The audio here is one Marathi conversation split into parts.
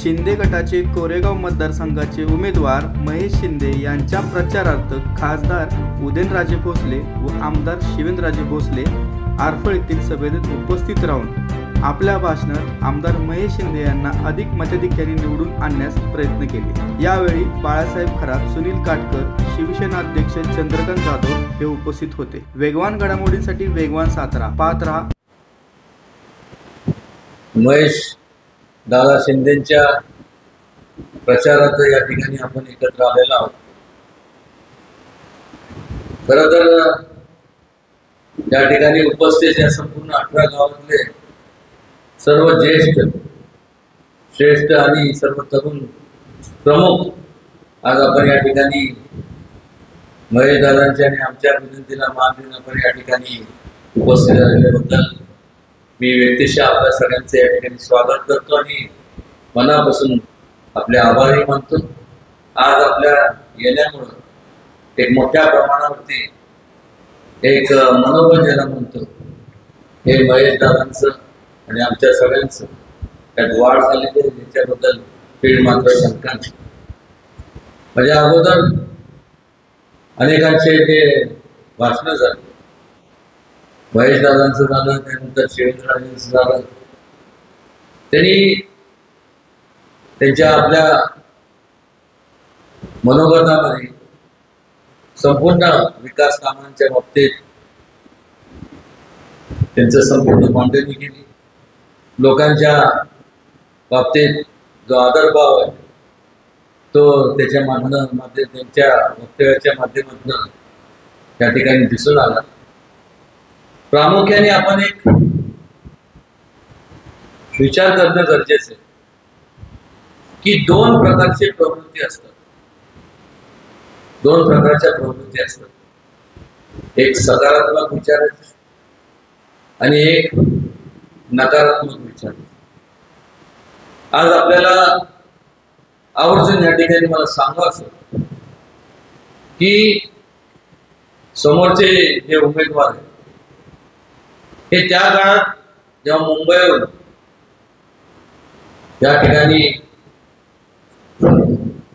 शिंदे गटाचे कोरेगाव मतदारसंघाचे उमेदवार महेश शिंदे यांच्या प्रचारार्थ खासदार उदयनराजे भोसले व आमदार शिवेंद्रराजे भोसले आरफळ येथील सभेत उपस्थित राहून आपल्या भाषणात आमदार महेश शिंदे यांना अधिक मताधिक्याने निवडून आणण्यास प्रयत्न केले। यावेळी बाळासाहेब खरात, सुनील काटकर, शिवसेना अध्यक्ष चंद्रकांत जाधव हे उपस्थित होते। वेगवान घडामोडींसाठी वेगवान सातारा पाहत रहा। महेश दादा शिंदेंच्या प्रचारार्थ या ठिकाणी आपण एकत्र आलेलो आहोत। खरं तर या ठिकाणी उपस्थित या संपूर्ण 18 गावातले सर्व ज्येष्ठ, श्रेष्ठ आणि सर्व तरुण प्रमुख आज आपण या ठिकाणी महेश दादांच्या आणि आमच्या विनंतीला मान देऊन आपण या ठिकाणी उपस्थित झाल्याबद्दल मी व्यक्तिशः आपल्या सगळ्यांचे या ठिकाणी स्वागत करतो आणि मनापासून आपले आभारही मानतो। आज आपल्या येण्यामुळे एक मोठ्या प्रमाणावरती एक मनोबल ज्याला म्हणतो हे महेश दादांचं आणि आमच्या सगळ्यांचं त्यात वाढ झालेली आहे, त्याच्याबद्दल फील्ड मात्र शंका नाही। माझ्या अगोदर अनेकांचे जे भाषणं झाले, महेश दादांचं झालं, त्यानंतर शिवेंद्रराजेंचं झालं, त्यांनी त्यांच्या आपल्या मनोगतामध्ये संपूर्ण विकास कामांच्या बाबतीत त्यांचं संपूर्ण मांडणी केली। लोकांच्या बाबतीत जो आदरभाव आहे तो त्याच्या त्यांच्या वक्तव्याच्या माध्यमातून त्या ठिकाणी दिसून आला। प्रामुख्याने आपण एक विचार करणं गरजेचं आहे की दोन प्रकारचे प्रवृत्ती असतात, दोन प्रकारच्या प्रवृत्ती असतात, एक सकारात्मक विचार आणि एक नकारात्मक विचार। आज आपल्याला आवर्जून या ठिकाणी मला सांगायचं की समोरचे जे उमेदवार आहेत हे त्या काळात जेव्हा मुंबईवर या ठिकाणी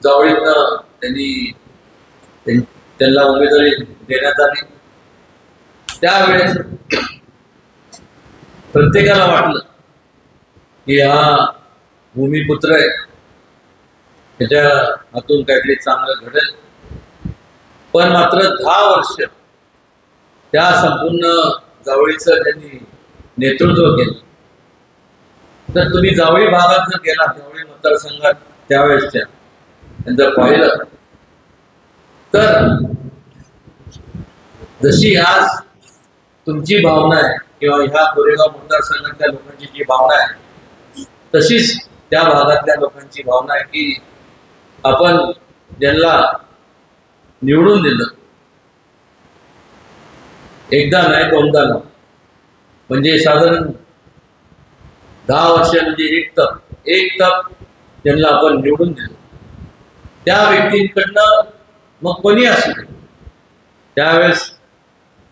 जावळीतनं त्यांना उमेदवारी देण्यात आली, त्यावेळेस प्रत्येकाला वाटलं की हा भूमिपुत्र आहे, त्याच्या हातून काहीतरी चांगलं घडेल। पण मात्र 10 वर्ष त्या संपूर्ण जावळीचं त्यांनी नेतृत्व केलं। तर तुम्ही जावळी भागात जर गेला, जावळी मतदारसंघात त्यावेळेसच्या जर पाहिलं तर जशी आज तुमची भावना आहे किंवा ह्या कोरेगाव मतदारसंघातल्या लोकांची जी भावना आहे तशीच त्या भागातल्या लोकांची भावना आहे की आपण ज्यांना निवडून दिलं, एकदा नाही दोनदा नाही, म्हणजे साधारण 10 वर्ष म्हणजे एक तप ज्यांना आपण निवडून दिलं त्या व्यक्तींकडनं मग कोणी असू दे, त्यावेळेस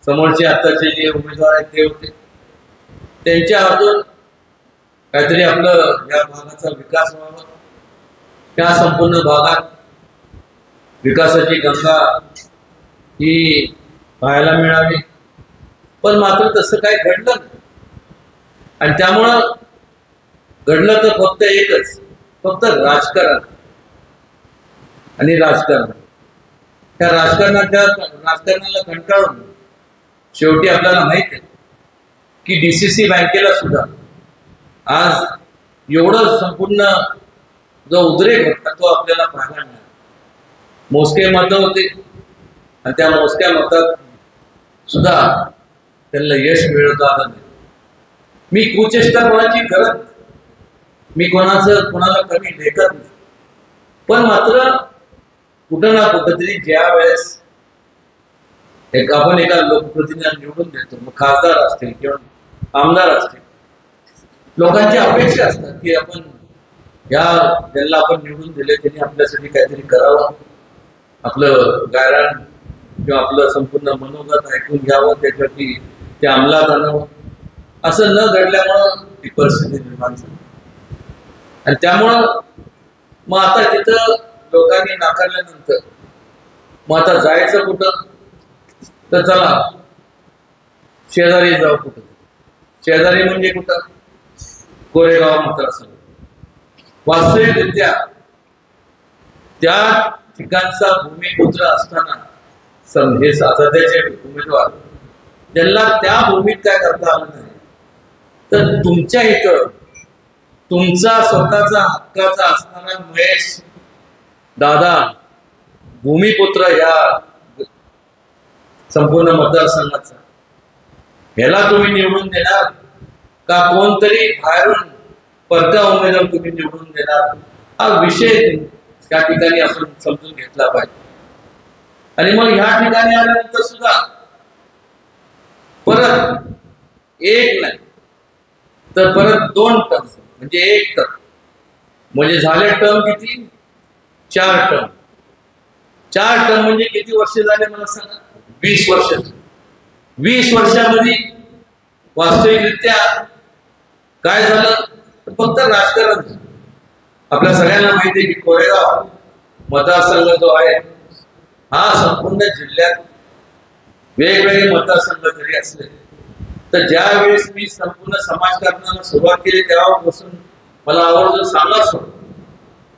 समोरचे आताचे जे उमेदवार आहेत ते होते, त्यांच्या हातून काहीतरी आपलं या भागाचा विकास व्हावा, त्या संपूर्ण भागात विकासाची गंगा ही पाहायला मिळावी। पण मात्र तसं काही घडलं नाही आणि त्यामुळं घडलं तर फक्त एकच, फक्त राजकारण आणि राजकारण। त्या राजकारणाला कंटाळून शेवटी आपल्याला माहित आहे की DCC बँकेला सुद्धा आज एवढं संपूर्ण जो उद्रेक होता तो आपल्याला पाहायला मिळाला। मोजके मतं होते आणि त्या मोजक्या मतात सुद्धा त्यांना यश मिळवता आलं नाही। मी कुचेष्टा कोणाची करत नाही, मी कोणाला कमी लेखत नाही, पण मात्र कुठं ना कुठंतरी ज्या वेळेस आपण एका लोकप्रतिनिधीला निवडून देतो, मग खासदार असतील किंवा आमदार असतील, लोकांची अपेक्षा असतात की आपण ज्यांना आपण निवडून दिले त्यांनी आपल्यासाठी काहीतरी करावं, आपलं गायरान किंवा आपलं संपूर्ण मनोगत ऐकून घ्यावं, त्याच्यासाठी ते अंमलात आणावं। असं न घडल्यामुळं ती परिस्थिती निर्माण झाली आणि त्यामुळं मग आता तिथं लोकांनी नाकारल्यानंतर मग आता जायचं कुठं, तर चला शेजारी जाऊ. कुठं शेजारी म्हणजे कुठं, कोरेगाव मतदारसंघ. वास्तविकरित्या त्या ठिकाणचा भूमिपुत्र असताना हे सध्याचे उमेदवार त्यांना त्या भूमीत काय करता आलं नाही, तर तुमच्या इथं तुमचा स्वतःचा हक्काचा असणारा महेश दादा भूमिपुत्र या संपूर्ण मतदारसंघाचा, ह्याला तुम्ही निवडून देणार का कोणतरी बाहेरून परका उमेदवार तुम्ही निवडून देणार, हा विषय त्या ठिकाणी आपण समजून घेतला पाहिजे. आणि मग ह्या ठिकाणी आल्यानंतर सुद्धा परत एक नाही तर परत 2 टर्म म्हणजे 1 टर्म, म्हणजे झाले टर्म किती, 4 टर्म. 4 टर्म म्हणजे किती वर्ष झाले मला सांगा, 20 वर्ष. 20 वर्षामध्ये वास्तविकरित्या काय झालं, तर फक्त राजकारण झालं. आपल्या सगळ्यांना माहिती आहे की कोरेगाव मतदारसंघ जो आहे हा संपूर्ण जिल्ह्यात वेगवेगळे मतदारसंघ जरी असले तर ज्या वेळेस मी संपूर्ण समाजकारणाला सुरुवात केली तेव्हापासून मला आवर्जून सांगाच होतं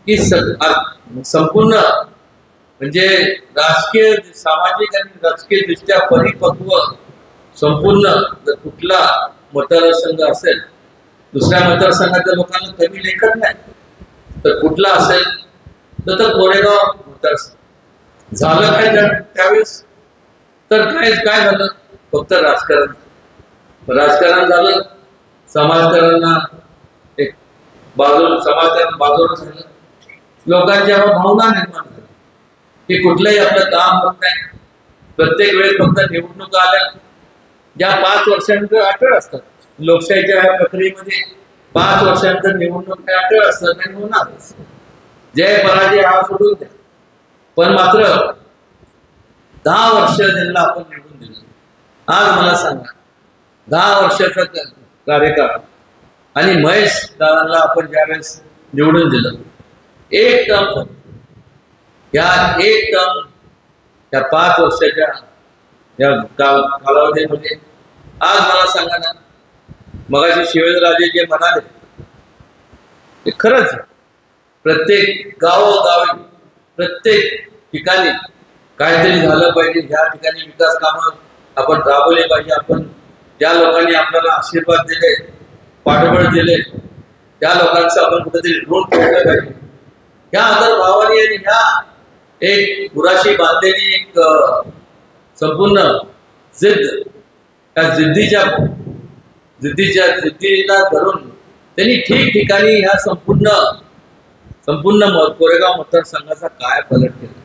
की संपूर्ण म्हणजे राजकीय सामाजिक आणि राजकीय दृष्ट्या परिपक्व संपूर्ण जर कुठला मतदारसंघ असेल, दुसऱ्या मतदारसंघाच्या लोकांना कमी लेखत नाही, तर कुठला असेल तर कोरेगाव मतदारसंघ. झालं काय त्यावेळेस, तर काय झालं, फक्त राजकारण झालं. समाजकारांना एक समाजकारण बाजूला झालं. लोकांच्या भावना निर्माण झाल्या की कुठलंही आपलं काम होत नाही. प्रत्येक वेळेस फक्त निवडणुका आल्या ज्या 5 वर्षानंतर अटळ असतात. लोकशाहीच्या ह्या प्रक्रियेमध्ये 5 वर्षानंतर निवडणूक अटळ असतात आणि होणारच. जय पराजय हा सोडून द्या, पण मात्र 10 वर्ष त्यांना आपण निवडून दिलं. आज मला सांगा 10 वर्षाचा कार्यकाळ आणि महेश दादांना आपण ज्यावेळेस निवडून दिलं, 1 टर्म, या 1 टर्म या 5 वर्षाच्या या कालावधीमध्ये आज मला सांगा ना, मगाशी शिवेंद्रराजे जे म्हणाले ते खरंच. प्रत्येक गावोगावी प्रत्येक ठिकाणी काहीतरी झालं पाहिजे. ह्या ठिकाणी विकास कामं आपण राबवले पाहिजे. आपण ज्या लोकांनी आपल्याला आशीर्वाद दिले, पाठबळ दिले, त्या लोकांचं आपण कुठेतरी ऋण फेडलं पाहिजे. ह्या आदरभावाने आणि ह्या एक पुराशी बांधलेली एक संपूर्ण जिद्द, त्या जिद्दीला धरून त्यांनी ठिकठिकाणी ह्या संपूर्ण कोरेगाव मतदारसंघाचा काय पलट केला.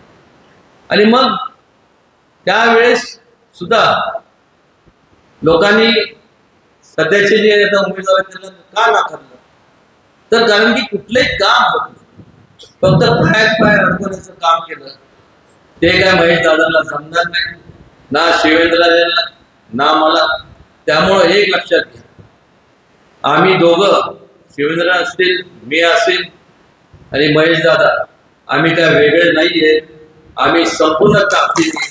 आणि मग त्यावेळेस सुद्धा लोकांनी सध्याचे जे उमेदवार त्यांना का नाकारलं, तर कारण की कुठलंही काम होत नाही, फक्त पाय अडकवण्याचं काम केलं. ते काय महेश दादांना जमणार नाही, ना शिवेंद्रराजेंना, ना मला. त्यामुळं एक लक्षात घ्या, आम्ही दोघं, शिवेंद्र असतील, मी असेल आणि महेश दादा, आम्ही काय वेगळे नाहीये. आम्ही संपूर्ण ताकदीने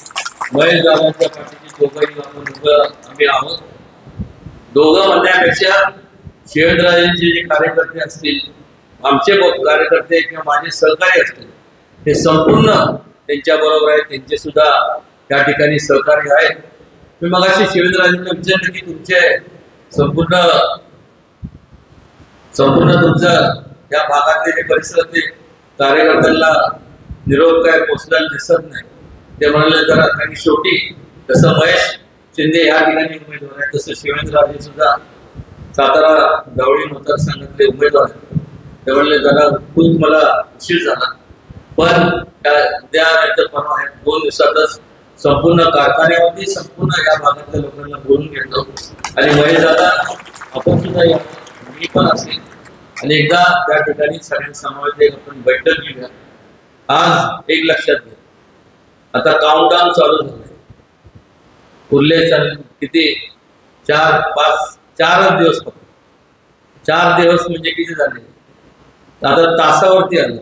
महेश दादांच्या पाठीची दोघंही आम्ही आहोत. दोघं म्हणण्यापेक्षा शिवेंद्रराजेंचे जे कार्यकर्ते असतील, आमचे कार्यकर्ते किंवा माझे सहकारी असतील, हे संपूर्ण त्यांच्या बरोबर आहेत. त्यांचे सुद्धा त्या ठिकाणी सहकारी आहेत. मी मगाशी शिवेंद्रराजेंना विचारलं की तुमचे संपूर्ण तुमचं या भागातले जे परिसरातले कार्यकर्त्यांना निरोप काय पोचलेला दिसत नाही. ते म्हणाले जरा, कारण शेवटी जसं महेश शिंदे या ठिकाणी उमेदवार आहेत, तसं शिवेंद्रराजे सुद्धा सातारा जावळी मतदारसंघातले उमेदवार आहेत. ते म्हणले जरा खूप मला उशीर झाला, पण उद्या नाहीतर परवा 2 दिवसातच संपूर्ण कारखान्यावरती संपूर्ण या भागातल्या लोकांना बोलून घेतो. आणि महेश दादा आपण सुद्धा या, मी पण असेल, आणि एकदा त्या ठिकाणी सगळ्यांनी समावेश आपण बैठक घेऊया. आज एक लक्षात घ्या, आता काउंटडाऊन चालू झालंय. उरले किती 4-5 दिवस फक्त. 4 दिवस म्हणजे किती झाले, आता तासावरती आलं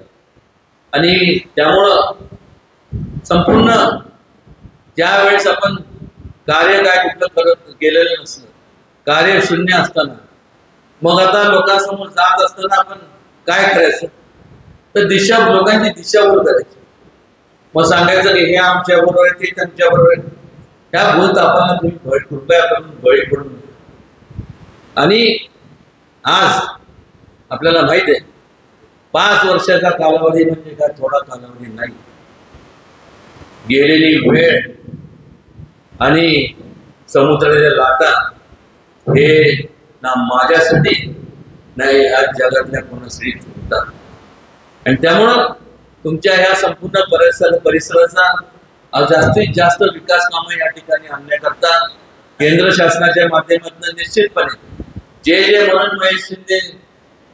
आणि त्यामुळं संपूर्ण ज्या वेळेस आपण कार्य काय कुठलं करत गेलेलं नसलं, कार्य शून्य असताना मग आता लोकांसमोर जात असताना आपण काय करायचं, तर लोकांची दिशाभूल करायची. मग सांगायचं की हे आमच्या बरोबर आहे, ते त्यांच्या बरोबर आहे. त्या भूलथापांना तुम्ही कृपया करून बळी पडू नका. आणि आज आपल्याला माहित आहे 5 वर्षाचा कालावधी म्हणजे काय थोडा कालावधी नाही. गेलेली वेळ आणि समुद्राच्या लाटा हे ना माझ्यासाठी नाही या जगातल्या कोणासाठी होतात. आणि त्यामुळं तुमच्या ह्या संपूर्ण परिसराचा जास्तीत जास्त विकास कामं या ठिकाणी आणण्याकरता केंद्र शासनाच्या माध्यमातून निश्चितपणे जे म्हणून महेश शिंदे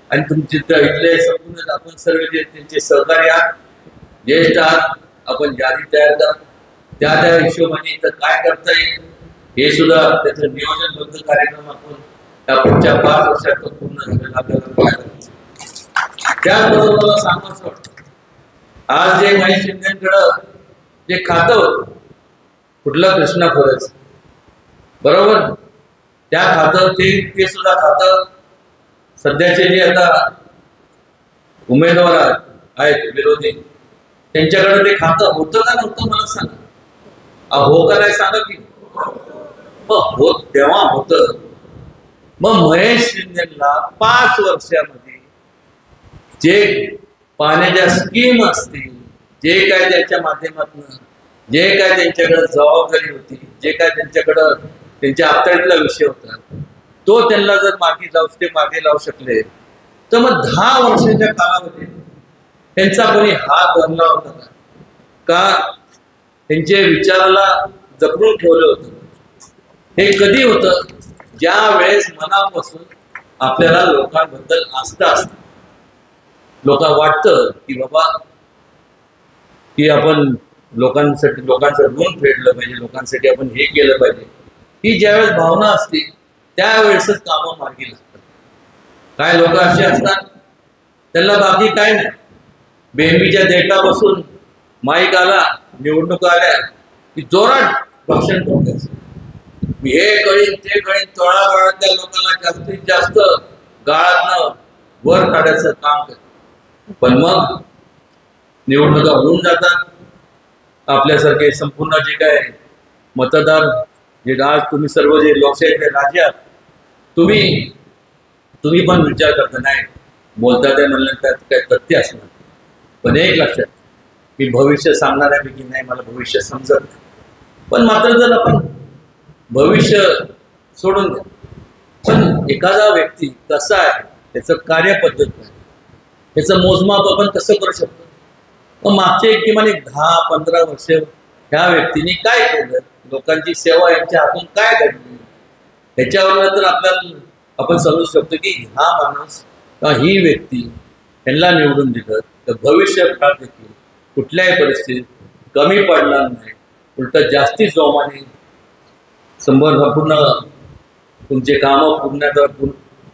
आणि तुमचे इथले संपूर्ण आपण सर्व जे त्यांचे सहकारी आहात, ज्येष्ठ आहात, आपण यादी तयार करा. त्या हिशोबाने इथं काय करता येईल हे सुद्धा त्याचं नियोजनबद्ध कार्यक्रम आपण त्या पुढच्या 5 वर्षात पूर्ण झालेला आपल्याला पाहायला. त्याचबरोबर मला सांगायचं वाटतं, आज जे महेश शिंदेकडं जे खातं होतं कुठलं कृष्णा खोऱ्याचं, बरोबर, त्या खातं ते सुद्धा खातं सध्याचे जे आता उमेदवार आहेत विरोधी, त्यांच्याकडे ते खातं होतं का नव्हतं मला सांगा. हो का नाही सांगा की होत तेव्हा होतं. मग महेश शिंदेला 5 वर्षामध्ये जे पाण्याच्या स्कीम असतील, जे काय त्यांच्या माध्यमातून जे काय त्यांच्याकडे जबाबदारी होती, जे काय त्यांच्याकडं त्यांच्या अखत्यारीतला विषय होता, तो त्यांना जर मागे लावू शकले तर मग 10 वर्षाच्या कालावधीत त्यांचा कोणी हात धरला होता का? त्यांचे विचाराला जपडून ठेवलं होतं. हे कधी होतं? ज्या वेळेस मनापासून आपल्याला लोकांबद्दल आस्था असते, वाटतं की बाबा की आपण लोकांचं ऋण फेडलं पाहिजे, लोकांसाठी आपण हे केलं पाहिजे, ही ज्यावेळेस भावना असते त्यावेळेसच कामं मार्गी लागतात. काय लोक असे असतात त्यांना बाकी काय नाही, बेंबीच्या देठापासून माईक आला, निवडणुका आल्या की जोरात भाषण ठोकायचं. हे कळीन ते कळीन, तळागाळातल्या लोकांना जास्तीत जास्त गाळातनं वर काढायचं काम करतात. पण मग निवडणुका होऊन जातात. आपल्यासारखे संपूर्ण जे काय मतदार, जे आज तुम्ही सर्व जे लोकशाहीचे राजे आहात, तुम्ही पण विचार करता नाही बोलता ते म्हणलं त्यात काय तथ्य असणार. पण एक लक्षात, मी भविष्य सांगणाऱ्यापैकी नाही, मला भविष्य समजत नाही. पण मात्र जर आपण भविष्य सोडून द्या, पण एखादा व्यक्ती कसा आहे, त्याचं कार्यपद्धत काय, त्याचं मोजमाप आपण कसं करू शकतो. मग मागचे किमान 10-15 वर्ष ह्या व्यक्तीने काय केलं, लोकांची सेवा यांच्या हातून काय घडली, ह्याच्यावर तर आपण समजू शकतो की हा माणूस किंवा ही व्यक्ती यांना निवडून दिलं तर भविष्य काळ देखील कुठल्याही परिस्थितीत कमी पडणार नाही, उलट जास्ती जोमाने संपूर्ण तुमचे कामं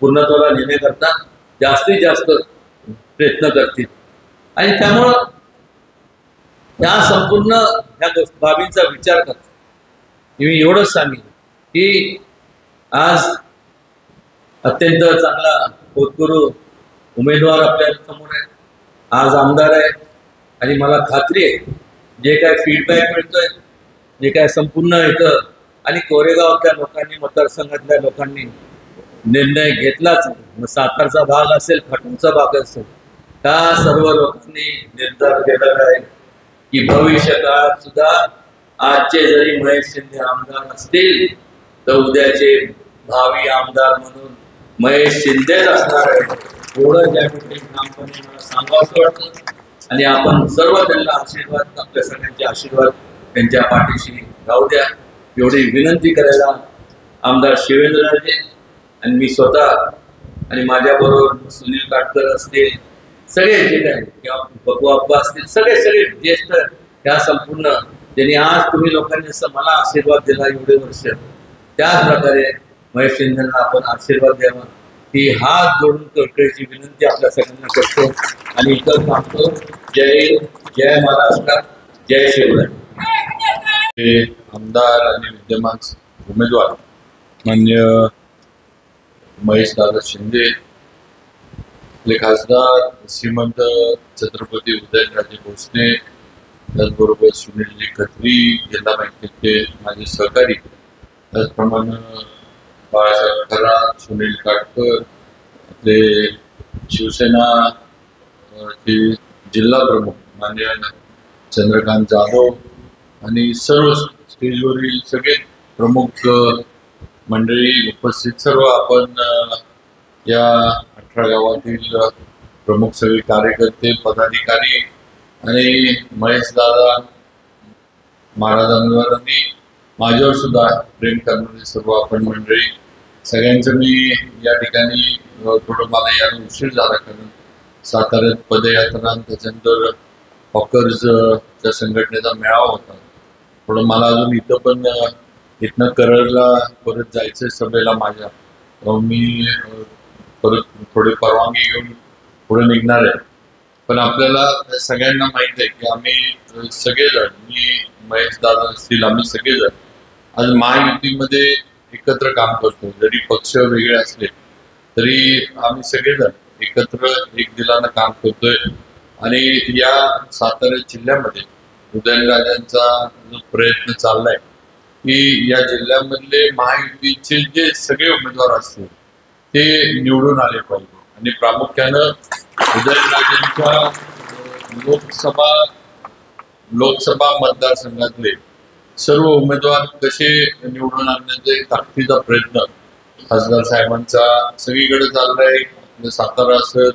पूर्णत्वाला नेण्याकरता जास्तीत जास्त प्रयत्न करतील. आणि त्यामुळं या संपूर्ण ह्या बाबींचा विचार करता मी एवढंच सांगेन की आज अत्यंत चांगला होतकरू उमेदवार आपल्या समोर आहे, आज आमदार आहे. आणि मला खात्री आहे जे काय फीडबॅक मिळतोय, जे काय संपूर्ण इथं आणि कोरेगावातल्या लोकांनी, मतदारसंघातल्या लोकांनी निर्णय घेतलाच. मग सातारचा भाग असेल, खटूचा भाग असेल, त्या सर्व लोकांनी निर्धार केलेला आहे की भविष्य काळात सुद्धा आजचे जरी महेश शिंदे आमदार असतील तर उद्याचे भावी आमदार म्हणून महेश शिंदेच असणार आहे. एवढं ज्या ठिकाणी ठामपणे मला सांगावंसं वाटतं. आणि आपण सर्व त्यांना आशीर्वाद, आपल्या सगळ्यांचे आशीर्वाद त्यांच्या पाठीशी राहू द्या एवढी विनंती करायला आमदार शिवेंद्रराजे आणि मी स्वतः आणि माझ्याबरोबर सुनील काटकर असतील, सगळे जे काय किंवा बघू अप्पा असतील, सगळे ज्येष्ठ ह्या संपूर्ण ज्यांनी आज तुम्ही लोकांनी असं मला आशीर्वाद दिला एवढे वर्ष, त्याच प्रकारे महेश शिंदेंना आपण आशीर्वाद द्यावा. की हात जोडून कळकळीची विनंती आपल्या सगळ्यांना करतो आणि इथं थांबतो. जय हिंद, जय महाराष्ट्र, जय शिवराय. हे आमदार आणि विद्यमान उमेदवार मान्य महेशदादा शिंदे, आपले खासदार श्रीमंत छत्रपती उदयनराजे भोसले, त्याचबरोबर सुनीलजी खत्री, जिल्हा बँकेचे माझे सहकारी, त्याचप्रमाणे बाळासाहेब खरात, सुनील काटकर, आपले शिवसेना चे जिल्हा प्रमुख मान्य चंद्रकांत जाधव आणि सर्व स्टेजवरील सगळे प्रमुख मंडळी उपस्थित, सर्व आपण या 18 गावातील प्रमुख सगळे कार्यकर्ते, पदाधिकारी आणि महेशदादा महाराजांवर आणि माझ्यावर सुद्धा प्रेम करणारे सर्व आपण मंडळी, सगळ्यांचं मी या ठिकाणी थोडं मला यायला उशीर झाला, कारण साताऱ्यात पदयात्रा आणि त्याच्यानंतर हॉकर्सच्या संघटनेचा मेळावा होता. थोडं मला अजून इथं पण इथनं कराडला परत जायचं सभेला माझ्या, मी परत थोडी परवानगी घेऊन पुढे निघणार आहे. पण आपल्याला सगळ्यांना माहीत आहे की आम्ही सगळेजण, मी महेश दादा असतील, आम्ही सगळेजण आज महायुतीमध्ये एकत्र काम करतो. जरी पक्ष वेगळे असले तरी आम्ही सगळेजण एकत्र एक दिलानं काम करतोय. आणि या सातारा जिल्ह्यामध्ये उदयनराजांचा जो प्रयत्न चाललाय की या जिल्ह्यामधले महायुतीचे जे सगळे उमेदवार असतील ते निवडून आले पाहिजे. आणि प्रामुख्यानं उदयनराजांच्या लोकसभा मतदारसंघातले सर्व उमेदवार कसे निवडून आणण्याचा एक ताकदीचा प्रयत्न खासदार साहेबांचा सगळीकडे चाललाय. आपलं सातारा असेल,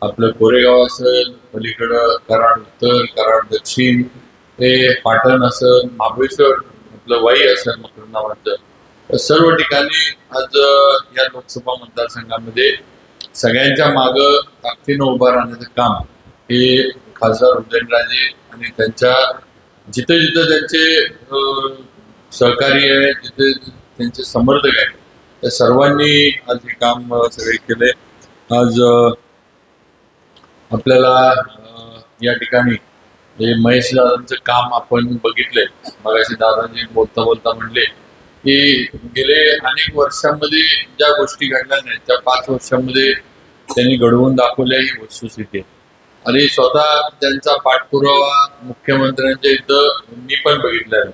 आपलं कोरेगाव असेल, पलीकडं कराड उत्तर, कराड दक्षिण, ते पाटण असेल, महाबळेश्वर, आपलं वाई असेल, मकरंदाबाद, सर्व ठिकाणी आज या लोकसभा मतदारसंघामध्ये सगळ्यांच्या मागं ताकदीनं उभं राहण्याचं काम हे खासदार उदयनराजे आणि त्यांच्या जिथे जिथे त्यांचे सहकारी आहे, जिथे त्यांचे समर्थक आहेत, त्या सर्वांनी आज हे काम सगळे केले. आज आपल्याला या ठिकाणी हे महेश दादांचं काम आपण बघितलंय. मगाशी दादांनी बोलता बोलता म्हणले की गेले अनेक वर्षांमध्ये ज्या गोष्टी घडल्या नाहीत त्या 5 वर्षांमध्ये त्यांनी घडवून दाखवल्या, ही वस्तुस्थिती आहे. आणि स्वतः त्यांचा पाठपुरावा मुख्यमंत्र्यांच्या इथं मी पण बघितलेला.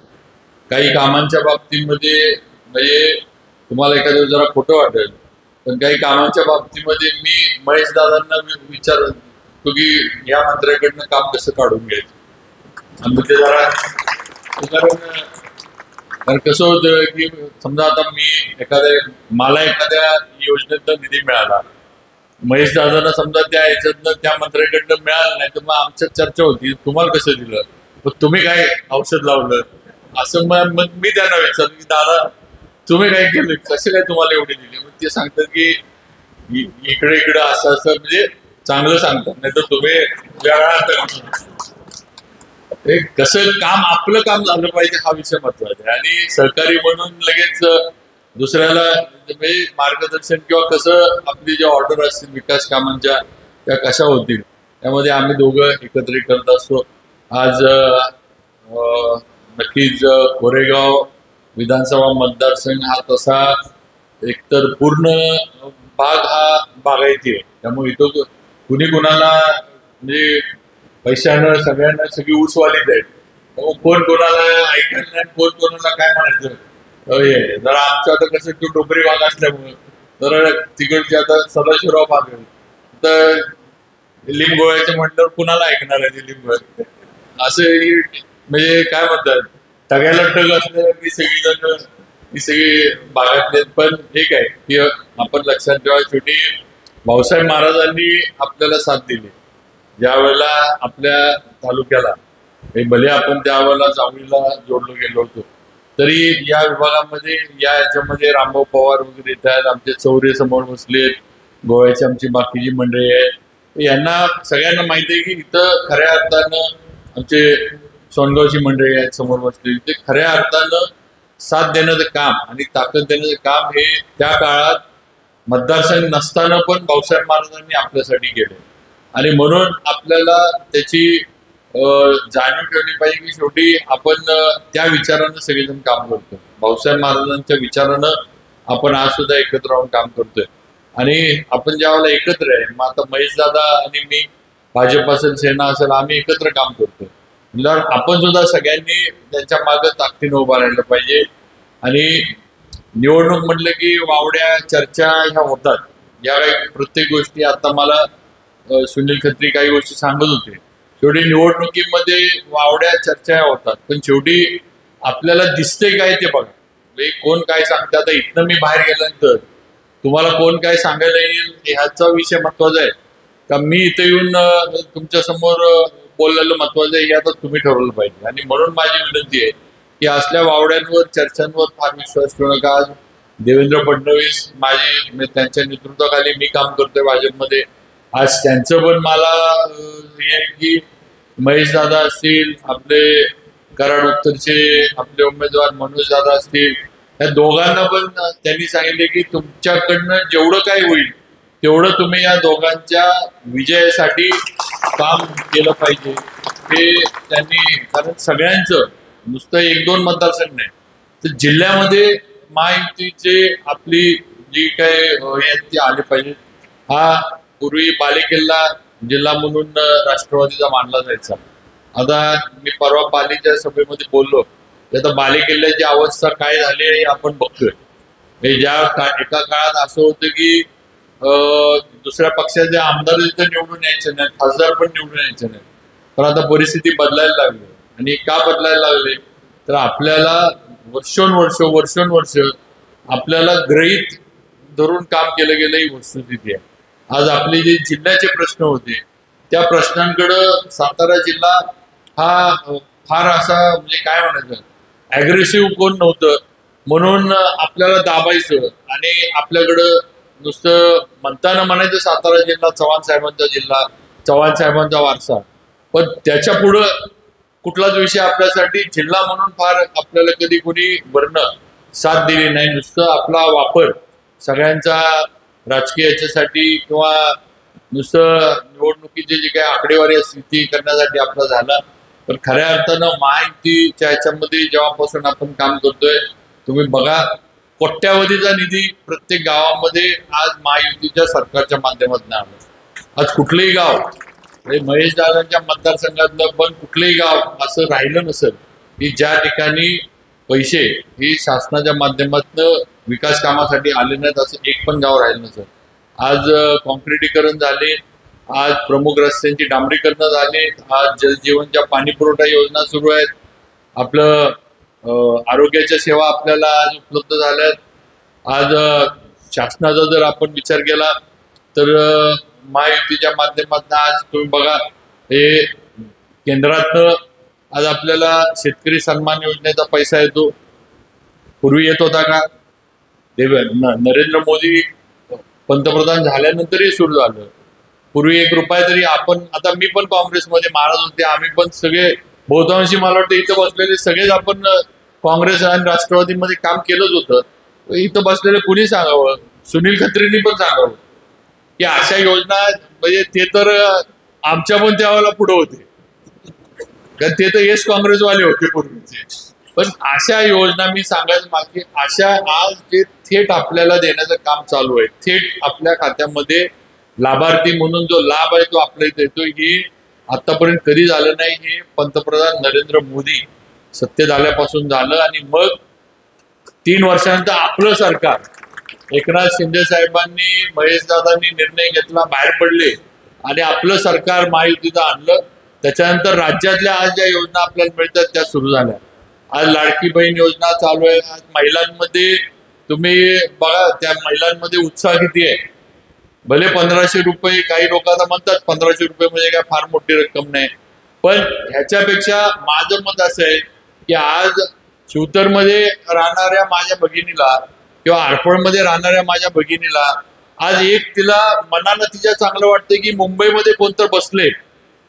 काही कामांच्या बाबतीमध्ये म्हणजे तुम्हाला एखाद्या जरा खोटं वाटेल, पण काही कामांच्या बाबतीमध्ये मी महेश दादांना विचारतो की या मंत्र्याकडनं काम कसं काढून घ्यायचं. आणि ते जरा कारण कसं होतं की समजा आता मला एखाद्या योजनेतला निधी मिळाला, महेश दादांना समजा त्या ह्याच्यातनं त्या मंत्र्याकडनं मिळालं नाही, तर मग आमच्यात चर्चा होती तुम्हाला कसं दिलं, मग तुम्ही काय औषध लावलं, असं मग मी त्यांना विचारलं की दादा तुम्ही काय केलं, कसे काय तुम्हाला एवढे दिले. मग ते सांगतात की इकडे इकडं असं असं, म्हणजे चांगलं सांगतात, नाही तर तुम्ही कसं काम आपलं काम झालं पाहिजे हा विषय महत्वाचा आहे. आणि सहकारी म्हणून लगेच दुसऱ्याला म्हणजे मार्गदर्शन किंवा कसं आपली ज्या ऑर्डर असतील विकास कामांच्या त्या कशा होतील त्यामध्ये आम्ही दोघं एकत्रित करत असतो. आज नक्कीच कोरेगाव विधानसभा मतदारसंघ हा तसा एकतर पूर्ण भाग हा बागायती आहे, त्यामुळे इथं कुणी कुणाला म्हणजे पैशानं सगळ्यांना सगळी ऊसवालीच आहे. कोण कोणाला ऐकायला नाही, कोण कोणाला काय म्हणायचं. जरा आमचं आता कसं तो डोंगरी भाग असल्यामुळे जरा तिकडची आता सदाशिवराव भाग आहे, तर लिंबगोळ्याचे म्हटल्यावर कुणाला ऐकणार आहे लिंबगोळ्या असं, म्हणजे काय म्हणतात सगळ्याला टग असलं की ही सगळी भागातले. पण एक आहे की आपण लक्षात ठेवा, शेवटी भाऊसाहेब महाराजांनी आपल्याला साथ दिली ज्या वेळेला आपल्या तालुक्याला, भले आपण त्यावेळेला जावळीला जोडलो गेलो होतो, तरी या विभागामध्ये या याच्यामध्ये रामभाऊ पवार वगैरे येत आहेत, आमचे चौरे समोर बसलेत, गोव्याची आमची बाकीची मंडळी आहेत. यांना सगळ्यांना माहिती आहे की इथं खऱ्या अर्थानं आमचे सोनगावची मंडळी आहेत समोर बसलेली, ते खऱ्या अर्थानं साथ देण्याचं काम आणि ताकद देण्याचं काम हे त्या काळात मतदारसंघ नसताना पण भाऊसाहेब महाराजांनी आपल्यासाठी केले आणि म्हणून आपल्याला त्याची जाणीव ठेवली पाहिजे की शेवटी आपण त्या विचारानं सगळेजण काम करतो. भाऊसाहेब महाराजांच्या विचारानं आपण आज सुद्धा एकत्र राहून काम करतोय आणि आपण ज्यावेळेला एकत्र आहे, मग आता महेश दादा आणि मी, भाजप असेल, सेना असेल, आम्ही एकत्र काम करतोय. म्हणजे आपण सुद्धा सगळ्यांनी त्यांच्या मागे ताकदीनं उभा राहिलं पाहिजे. आणि निवडणूक म्हटलं की वावड्या चर्चा ह्या होतात. या काही प्रत्येक गोष्टी आता मला सुनील खत्री काही गोष्टी सांगत होते. शेवटी निवडणुकीमध्ये वावड्या चर्चा होतात, पण शेवटी आपल्याला दिसतंय काय ते बघा. कोण काय सांगते, आता इथनं मी बाहेर गेल्यानंतर तुम्हाला कोण काय सांगायला येईल ह्याचा विषय महत्वाचा आहे का मी इथं येऊन तुमच्या समोर बोललेलं महत्वाचं आहे हे आता तुम्ही ठरवलं पाहिजे. आणि म्हणून माझी विनंती आहे की असल्या वावड्यांवर चर्चांवर फार विश्वास ठेवू नका. आज देवेंद्र फडणवीस माझे त्यांच्या नेतृत्वाखाली मी काम करतोय भाजपमध्ये. आज त्यांचं पण मला हे आहे की महेश दादा असतील, आपले कराड उत्तरचे आपले उमेदवार मनोज दादा असतील, या दोघांना पण त्यांनी सांगितले की तुमच्याकडनं जेवढं काय होईल तेवढं तुम्ही या दोघांच्या विजयासाठी काम केलं पाहिजे. हे त्यांनी, कारण सगळ्यांचं नुसतं 1-2 मतदारसंघ नाही तर जिल्ह्यामध्ये महायुतीचे आपली जी काय हे ती आले पाहिजे. हा पूर्वी बालेकिल्ला जिल्हा म्हणून राष्ट्रवादीचा मानला जायचा. आता मी परवा पालीच्या सभेमध्ये बोललो, आता बालेकिल्ल्याची अवस्था काय झाली आहे आपण बघतोय. एका काळात असं होतं की दुसऱ्या पक्षाचे आमदार इथं निवडून यायचे नाहीत, खासदार पण निवडून यायचे नाहीत. पण आता परिस्थिती बदलायला लागली. आणि का बदलायला लागले तर आपल्याला वर्षोनवर्ष आपल्याला गृहीत धरून काम केलं गेलं ही वस्तुस्थिती आहे. आज आपले जे जिल्ह्याचे प्रश्न होते त्या प्रश्नांकडं सातारा जिल्हा हा फार असा म्हणजे काय म्हणायचं ॲग्रेसिव्ह कोण नव्हतं, म्हणून आपल्याला दाबायचं. आणि आपल्याकडं नुसतं म्हणताना म्हणायचं सातारा जिल्हा चव्हाण साहेबांचा जिल्हा, चव्हाण साहेबांचा वारसा, पण त्याच्या पुढं कुठलाच विषय आपल्यासाठी जिल्हा म्हणून फार आपल्याला कधी कोणी वर्ण साथ दिली नाही. नुसतं आपला वापर सगळ्यांचा राजकीय याच्यासाठी किंवा नुसतं निवडणुकीची जी काही आकडेवारी असते ती करण्यासाठी आपला झाला. पण खऱ्या अर्थानं महायुतीच्या ह्याच्यामध्ये जेव्हापासून आपण काम करतोय, तुम्ही बघा कोट्यावधीचा निधी प्रत्येक गावामध्ये आज महायुतीच्या सरकारच्या माध्यमातून आला. आज कुठलंही गाव महेश दादांच्या मतदारसंघातलं पण कुठलंही गाव असं राहिलं नसेल की ज्या ठिकाणी पैसे ही शासनाच्या माध्यमातून विकास कामासाठी आले नाहीत, असं एक पण गाव राहिलं नसेल. आज कॉन्क्रिटीकरण झाले, आज प्रमुख रस्त्यांची डांबरीकरण झाली, आज जलजीवनच्या पाणी पुरवठा योजना सुरू आहेत, आपलं आरोग्याच्या सेवा आपल्याला आज उपलब्ध झाल्यात. आज शासनाचा जर आपण विचार केला तर महायुतीच्या माध्यमातून आज तुम्ही बघा हे केंद्रातनं आज आपल्याला शेतकरी सन्मान योजनेचा पैसा येतो. पूर्वी येत होता का? नरेंद्र मोदी पंतप्रधान झाल्यानंतरही सुरू झालं. पूर्वी 1 रुपया तरी आपण, आता मी पण काँग्रेसमध्ये महाराज होते, आम्ही पण सगळे बहुतांशी मला वाटतं इथं बसलेले सगळेच आपण काँग्रेस आणि राष्ट्रवादीमध्ये काम केलंच होतं. इथं बसलेले कुणी सांगावं, सुनील खत्रींनी पण सांगावं की अशा योजना, म्हणजे ते तर आमच्या पण त्यावेळेला पुढे होते, कारण ते तर येस काँग्रेसवाले होते पूर्वीचे. पण अशा योजना मी सांगायचं मागे अशा आज जे थेट आपल्याला देण्याचं काम चालू आहे, थेट आपल्या खात्यामध्ये लाभार्थी म्हणून जो लाभ आहे तो आपल्या इथे येतो, ही आतापर्यंत कधी झालं नाही. हे पंतप्रधान नरेंद्र मोदी सत्तेत आल्यापासून झालं. आणि मग 3 वर्षानंतर आपलं सरकार, एकनाथ शिंदे साहेबांनी, महेश दादांनी निर्णय घेतला, बाहेर पडले आणि आपलं सरकार महायुतीचं आणलं. त्याच्यानंतर राज्यातल्या आज ज्या योजना आपल्याला मिळतात त्या सुरू झाल्या. आज लाडकी बहीण योजना चालू आहे. आज महिलांमध्ये तुम्ही बघा, त्या महिलांमध्ये उत्साह किती आहे. भले 1500 रुपये, काही लोक आता म्हणतात 1500 रुपये म्हणजे काय फार मोठी रक्कम नाही, पण ह्याच्यापेक्षा माझं मत असं आहे की आज शिवतरमध्ये राहणाऱ्या माझ्या भगिनीला किंवा आरफळमध्ये राहणाऱ्या माझ्या भगिनीला आज एक तिला मनानं तिच्या चांगलं वाटतं की मुंबईमध्ये कोणतर बसले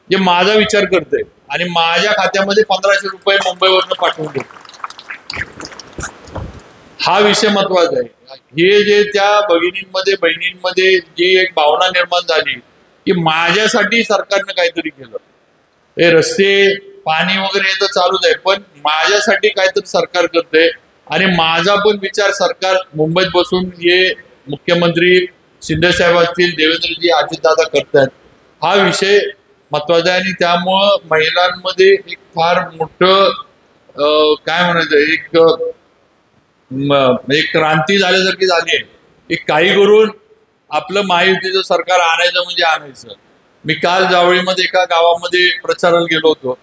जे माझा विचार करते आणि माझ्या खात्यामध्ये 1500 रुपये मुंबईवरनं पाठवून देतो. हा विषय महत्वाचा आहे. हे जे त्या बहिणींमध्ये जी एक भावना निर्माण झाली की माझ्यासाठी सरकारनं काहीतरी केलं, हे रस्ते पाणी वगैरे हे तर चालूच आहे, पण माझ्यासाठी काहीतरी सरकार करते आणि माझा पण विचार सरकार मुंबईत बसून हे मुख्यमंत्री शिंदे साहेब असतील, देवेंद्रजी अजितदादा करतात, हा विषय महत्वाचा आहे. आणि त्यामुळं महिलांमध्ये एक फार मोठं काय म्हणायचं एक क्रांती झाल्यासारखी झाली आहे की काही करून आपलं महायुतीचं सरकार आणायचं म्हणजे आणायचं. मी काल जावळीमध्ये एका गावामध्ये प्रचाराला गेलो होतो.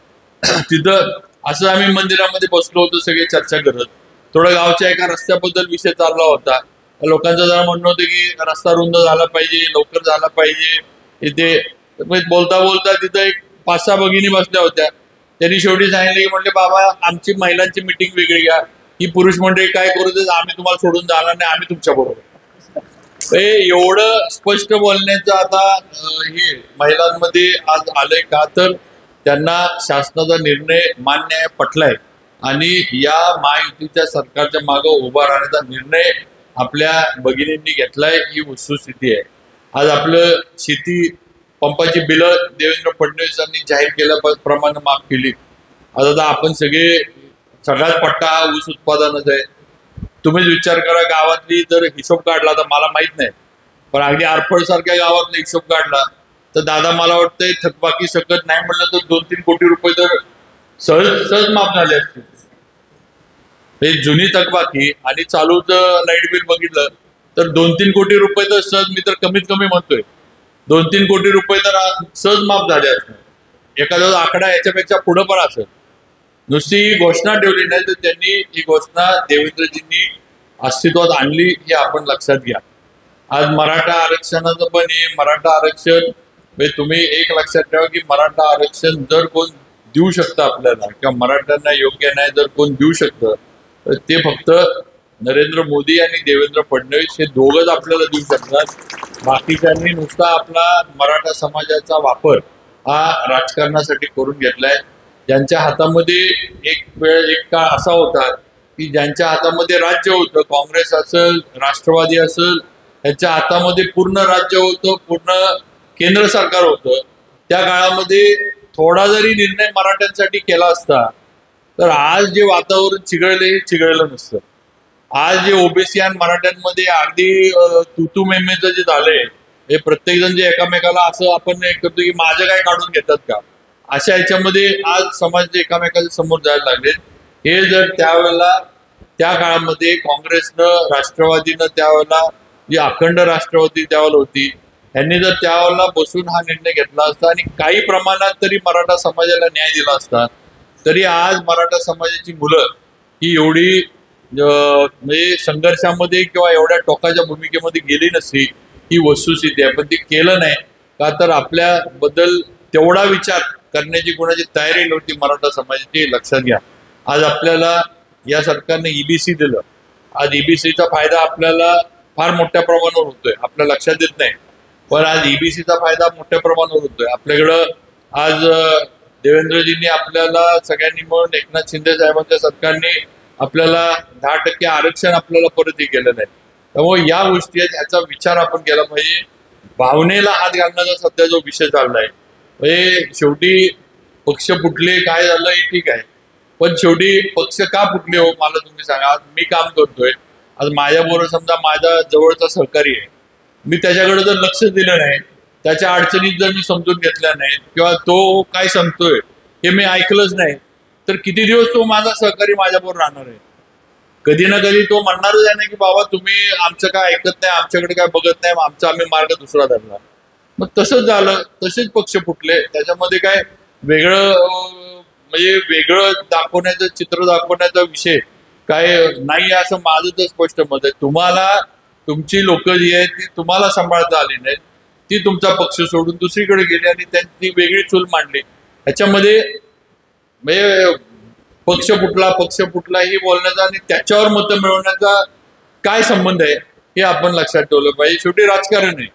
तिथं असं आम्ही मंदिरामध्ये बसलो होतो सगळे चर्चा करत. थोडं गावच्या एका रस्त्याबद्दल विषय चालला होता. लोकांचं जरा म्हणणं होतं की रस्ता रुंद झाला पाहिजे, लवकर झाला पाहिजे. इथे बोलता बोलता तिथं एक 5-6 भगिनी बसल्या होत्या. त्यांनी शेवटी सांगितलं की म्हटले बाबा आमची महिलांची मिटिंग वेगळी घ्या, ही पुरुष मंडळी काय करू देत, आम्ही तुम्हाला सोडून जाणार नाही, आम्ही तुमच्या बरोबर. एवढं स्पष्ट बोलण्याचं आता हे महिलांमध्ये आज आलंय का, तर त्यांना शासनाचा निर्णय मान्य आहे, पटलाय आणि या महायुतीच्या सरकारच्या मागे उभा राहण्याचा निर्णय आपल्या भगिनींनी घेतलाय, ही वस्तुस्थिती आहे. आज आपलं शेती पंपाची बिलं देवेंद्र फडणवीसांनी जाहीर केल्याप्रमाणे माफ केली. आता आपण सगळ्यात पट्टा हा ऊस उत्पादनच आहे. तुम्हीच विचार करा, गावातली जर हिशोब काढला तर मला माहित नाही, पण अगदी आरफळ सारख्या गावातला हिशोब काढला तर दादा मला वाटतंय थकबाकी सकट नाही म्हणलं तर 2-3 कोटी रुपये तर सहज माफ झाले असतील. हे जुनी थकबाकी आणि चालूचं लाईट बिल बघितलं तर 2-3 कोटी रुपये तर सहज, मी तर कमीत कमी म्हणतोय 2-3 कोटी रुपये तर सहज माफ झाले असणार. एखादा आकडा याच्यापेक्षा पुढं पण असेल. नुसती ही घोषणा ठेवली नाही तर त्यांनी ही घोषणा देवेंद्रजींनी अस्तित्वात आणली, हे आपण लक्षात घ्या. आज मराठा आरक्षणाचं पण हे मराठा आरक्षण तुम्ही एक लक्षात ठेवा की मराठा आरक्षण जर कोण देऊ शकतं आपल्याला किंवा मराठ्यांना योग्य नाही जर कोण देऊ शकतं तर ते फक्त नरेंद्र मोदी आणि देवेंद्र फडणवीस हे दोघंच आपल्याला देऊ शकतात. बाकीच्यांनी नुसता आपला मराठा समाजाचा वापर हा राजकारणासाठी करून घेतलाय. ज्यांच्या हातामध्ये एक काळ असा होता की ज्यांच्या हातामध्ये राज्य होतं, काँग्रेस असेल, राष्ट्रवादी असेल, त्यांच्या हातामध्ये पूर्ण राज्य होतं, पूर्ण केंद्र सरकार होतं. त्या काळामध्ये थोडा जरी निर्णय मराठ्यांसाठी केला असता तर आज जे वातावरण चिघळले हे चिघळलं नसतं. आज जे ओबीसी आणि मराठ्यांमध्ये अगदी तुतू मेमेचं जे झालंय, हे प्रत्येक जण जे एकामेकाला असं आपण करतो की माझं काय काढून घेतात का, अशा ह्याच्यामध्ये आज समाज एकामेकाच्या समोर जायला लागले. हे जर त्यावेळेला त्या काळामध्ये काँग्रेसनं, राष्ट्रवादीनं त्यावेळेला जी अखंड राष्ट्रवादी त्यावेळेला होती, यांनी जर त्यावेळेला बसून हा निर्णय घेतला असता आणि काही प्रमाणात तरी मराठा समाजाला न्याय दिला असता तरी आज मराठा समाजाची मुलं ही एवढी म्हणजे संघर्षामध्ये किंवा एवढ्या टोकाच्या भूमिकेमध्ये गेली नसती, ही वस्तुस्थिती आहे. पण ते केलं नाही का तर आपल्याबद्दल तेवढा विचार करण्याची कोणाची तयारी नव्हती मराठा समाजाची. लक्षात घ्या, आज आपल्याला या सरकारने ईबीसी दिलं. आज ईबीसीचा फायदा आपल्याला फार मोठ्या प्रमाणावर होतोय, आपल्या लक्षात येत नाही, पण आज ईबीसीचा फायदा मोठ्या प्रमाणावर होतोय. आपल्याकडं आज देवेंद्रजींनी आपल्याला सगळ्यांनी मिळून एकनाथ शिंदे साहेबांच्या सरकारने आपल्याला 10% आरक्षण आपल्याला परत हे केलं नाही. त्यामुळे या गोष्टी आहेत, ह्याचा विचार आपण केला पाहिजे. भावनेला हात घालण्याचा सध्या जो विषय चाललाय, म्हणजे शेवटी पक्ष फुटले काय झालं हे ठीक आहे, पण शेवटी पक्ष का फुटले हो मला तुम्ही सांगा. आज मी काम करतोय, आज माझ्याबरोबर समजा माझा जवळचा सहकारी आहे, मी त्याच्याकडे जर लक्ष दिलं नाही, त्याच्या अडचणीत जर मी समजून घेतल्या नाहीत किंवा तो काय सांगतोय हे मी ऐकलंच नाही तर किती दिवस तो माझा सहकारी माझ्याबरोबर राहणार आहे. कधी ना कधी तो म्हणणारच आहे ना की बाबा तुम्ही आमचं काय ऐकत नाही, आमच्याकडे काय बघत नाही, आमचा आम्ही मार्ग दुसरा धरला. मग तसंच झालं, तसेच पक्ष फुटले. त्याच्यामध्ये काय म्हणजे वेगळं दाखवण्याचं, चित्र दाखवण्याचा विषय काय नाही असं माझं तर स्पष्ट मत आहे. तुम्हाला तुमची लोक जी आहेत ती तुम्हाला सांभाळता आली नाहीत, ती तुमचा पक्ष सोडून दुसरीकडे गेली आणि त्यांची वेगळी चूल मांडली. ह्याच्यामध्ये म्हणजे पक्ष फुटला ही बोलण्याचा आणि त्याच्यावर मतं मिळवण्याचा काय संबंध आहे हे आपण लक्षात ठेवलं पाहिजे. शेवटी राजकारण आहे.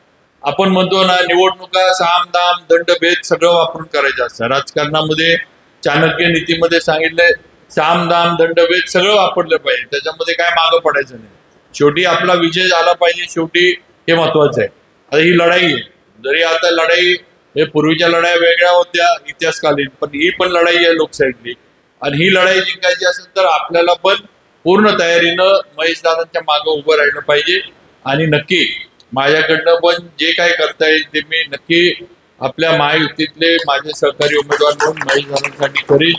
आपण म्हणतो ना निवडणुका साम दाम दंड भेद सगळं वापरून करायचं असतं. राजकारणामध्ये चाणक्य नीतीमध्ये सांगितलंय साम दाम दंड भेद सगळं वापरलं पाहिजे, त्याच्यामध्ये काय मागं पडायचं नाही. शेवटी आपला विजय झाला पाहिजे, शेवटी हे महत्वाचं आहे. आता ही लढाई आहे, जरी आता लढाई हे पूर्वीच्या लढाई वेगळ्या होत्या इतिहासकालीन, पण ही पण लढाई आहे लोकशाहीतली. आणि ही लढाई जिंकायची असेल तर आपल्याला पण पूर्ण तयारीनं महेशदादांच्या मागं उभं राहिलं पाहिजे. आणि नक्की माझ्याकडनं पण जे काय करता येईल ते मी नक्की आपल्या महायुतीतले माझे सहकारी उमेदवार म्हणून महेशदादांसाठी करील.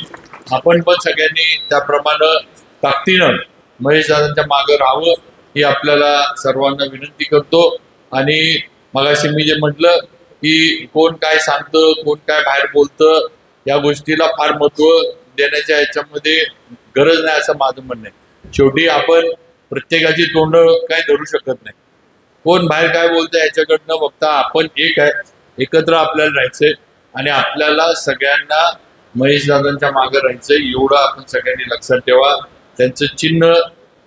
आपण पण सगळ्यांनी त्याप्रमाणे ताकदीनं महेशदादांच्या मागं राहावं ही आपल्याला सर्वांना विनंती करतो. आणि मगाशी मी जे म्हटलं की कोण काय सांगतं, कोण काय बाहेर बोलतं, या गोष्टीला फार महत्व देण्याच्या याच्यामध्ये गरज नाही असं माझं म्हणणं आहे. शेवटी आपण प्रत्येकाची तोंड काय धरू शकत नाही. कोण बाहेर काय बोलतं याच्याकडनं बघता आपण एक आहे, एकत्र आपल्याला राहायचंय आणि आपल्याला सगळ्यांना महेशदादांच्या मागे राहायचंय. एवढं आपण सगळ्यांनी लक्षात ठेवा. त्यांचं चिन्ह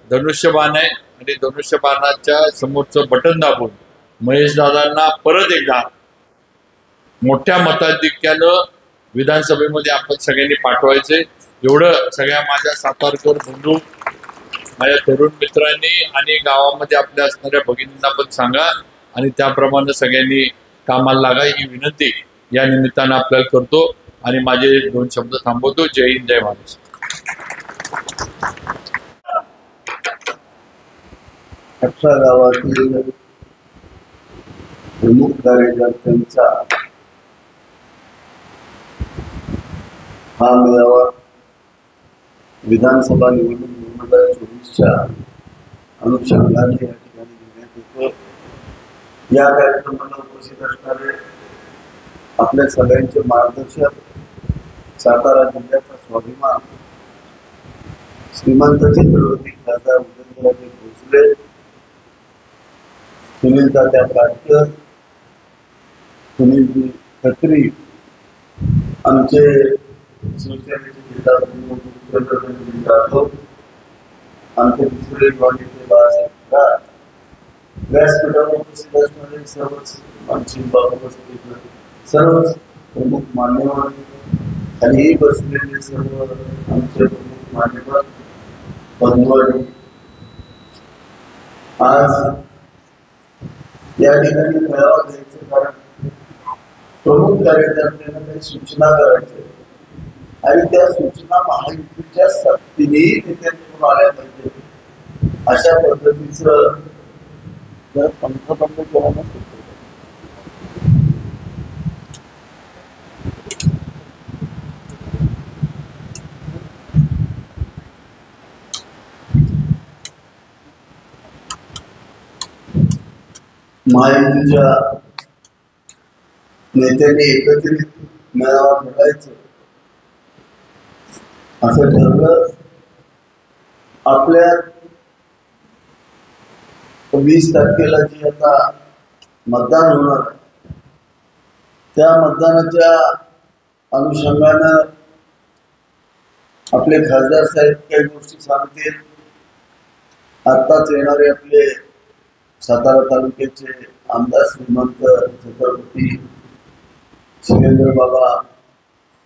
धनुष्यबाण आहे आणि धनुष्यबाणाच्या समोरचं बटन दाबून महेशदादांना परत एकदा मोठ्या मताधिक्यानं विधानसभेमध्ये आपण सगळ्यांनी पाठवायचे. एवढं सगळ्या माझ्या सातारकर बंधू, माझ्या तरुण मित्रांनी आणि गावामध्ये आपल्या असणाऱ्या भगिनींना पण सांगा आणि त्याप्रमाणे सगळ्यांनी कामाला लागा ही विनंती या निमित्तानं आपल्याला करतो आणि माझे 2 शब्द थांबवतो. जय हिंद, जय महाराष्ट्र. अठरा गावातील प्रमुख कार्यकर्त्यांचा हा मेळावा विधानसभा निवडणूक 2024च्या अनुषंगाने या ठिकाणी घेण्यात येतो. या कार्यक्रमाला उपस्थित असणारे आपल्या सगळ्यांचे मार्गदर्शक, सातारा जिल्ह्याचा स्वाभिमान श्रीमंत छत्रपती खासदार उदयनराजे भोसले, सुनील तात्या पाटकर, सुनील खत्री, आमचे शिवसेनेचे नेता राठोड, आमचे दुसरे गॉडीचे बाळासाहेब, व्यासपीठावर उपस्थित असणारे सर्वच आमची उपस्थित सर्वच प्रमुख मान्यवर, खालीही बसलेले सर्व आमचे प्रमुख मान्यवर बंधू. आज या ठिकाणी मेळावा घ्यायचं कारण प्रमुख कार्यकर्त्यांना काही सूचना करायच्या आणि त्या सूचना महायुतीच्या सक्तीनेही तिथे आल्या पाहिजे अशा पद्धतीचं जर पंथबंध केला नसेल महायुतीच्या नेत्यांनी एकत्रित मेळावा घ्यायचं असं ठरलं. आपल्या 20 तारखेला जी आता मतदान होणार आहे त्या मतदानाच्या अनुषंगानं आपले खासदार साहेब काही गोष्टी सांगतील. आत्ताच येणारे आपले सातारा तालुक्याचे आमदार श्रीमंत छत्रपती शिवेंद्र बाबा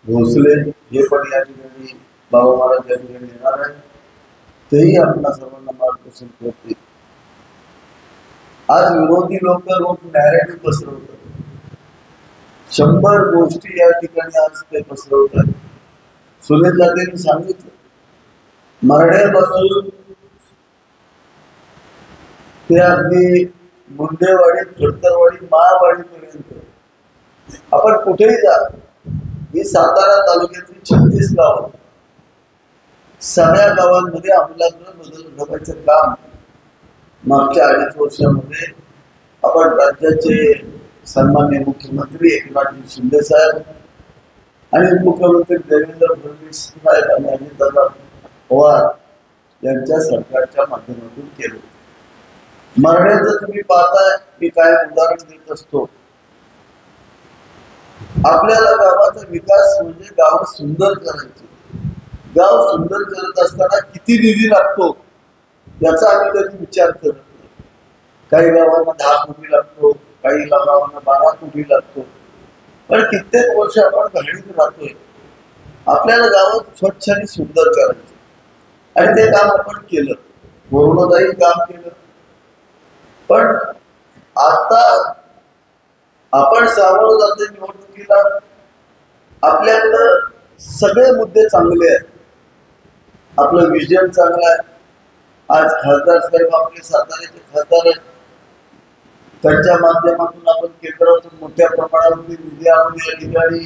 भोसले हे पण या ठिकाणी बाबा महाराज या ठिकाणी येणार आहे. तेही आपल्या सर्वांना मार्गदर्शन करतील. आज विरोधी लोक नॅरेटिव्ह पसरवतात. 100 गोष्टी या ठिकाणी आज ते पसरवतात. सुनील दादांनी सांगितलं मराठ्यापासून ते अगदी मुंडेवाडी, खडतरवाडी, माळवाडी पर्यंत आपण कुठेही जा. ही सातारा तालुक्यातली 36 गाव, सगळ्या गावांमध्ये आमूलाग्र बदल घडवायचं काम मागच्या 2.5 वर्षामध्ये आपण राज्याचे सन्माननीय मुख्यमंत्री एकनाथजी शिंदे साहेब आणि उपमुख्यमंत्री देवेंद्र फडणवीस साहेब आणि अजितदादा पवार यांच्या सरकारच्या माध्यमातून केलं. मराठ्याचं तुम्ही पाहताय मी काय उदाहरण देत असतो. आपल्याला गावाचा विकास म्हणजे गाव सुंदर करायचे. गाव सुंदर करत असताना किती निधी लागतो याचा आम्ही कधी विचार करत नाही. काही गावांना 10 कोटी लागतो, काही गावांना 12 कोटी लागतो. पण कित्येक वर्ष आपण घाणीत राहतोय. आपल्याला गावात स्वच्छ आणि सुंदर करायचं आणि ते काम आपण केलं. कोरोनादायी काम केलं. पण आता आपण सामोरं जातो निवडणुकीला, आपल्याकडं सगळे मुद्दे चांगले आहेत, आपलं विजन चांगलं आहे. आज खासदार साहेब आपले साताऱ्याचे खासदार आहेत, त्यांच्या माध्यमातून आपण केंद्रातून मोठ्या प्रमाणावरती निधी आणून या ठिकाणी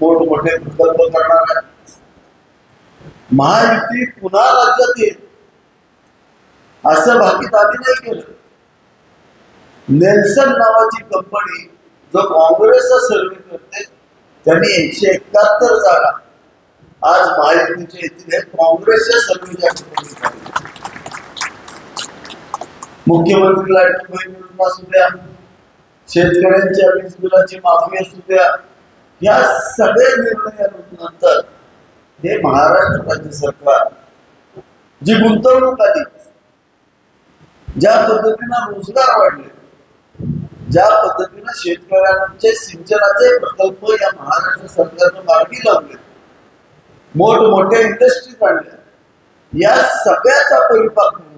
मोठमोठे प्रकल्प करणार आहे. महायुती पुन्हा राज्यात येईल असं भाकीत आम्ही नाही केलं. नेल्सन नावाची कंपनी जो काँग्रेसचा सर्वे करते, त्यांनी 171 जागा आज महायुतीच्या येथील हे काँग्रेसच्या सर्वेच्या ठिकाणी. मुख्यमंत्री लाडकी बहीण योजना असू द्या, शेतकऱ्यांच्या वीज बिलाची माफी असू द्या, या सगळ्या निर्णयानंतर हे महाराष्ट्र राज्य सरकार जी गुंतवणूक आली, ज्या पद्धतीनं रोजगार वाढले, ज्या पद्धतीनं शेतकऱ्यांचे सिंचनाचे प्रकल्प या महाराष्ट्र सरकारनं मार्गी लावले, मोठमोठ्या इंडस्ट्रीज आणल्या, या सगळ्याचा परिपाक म्हणून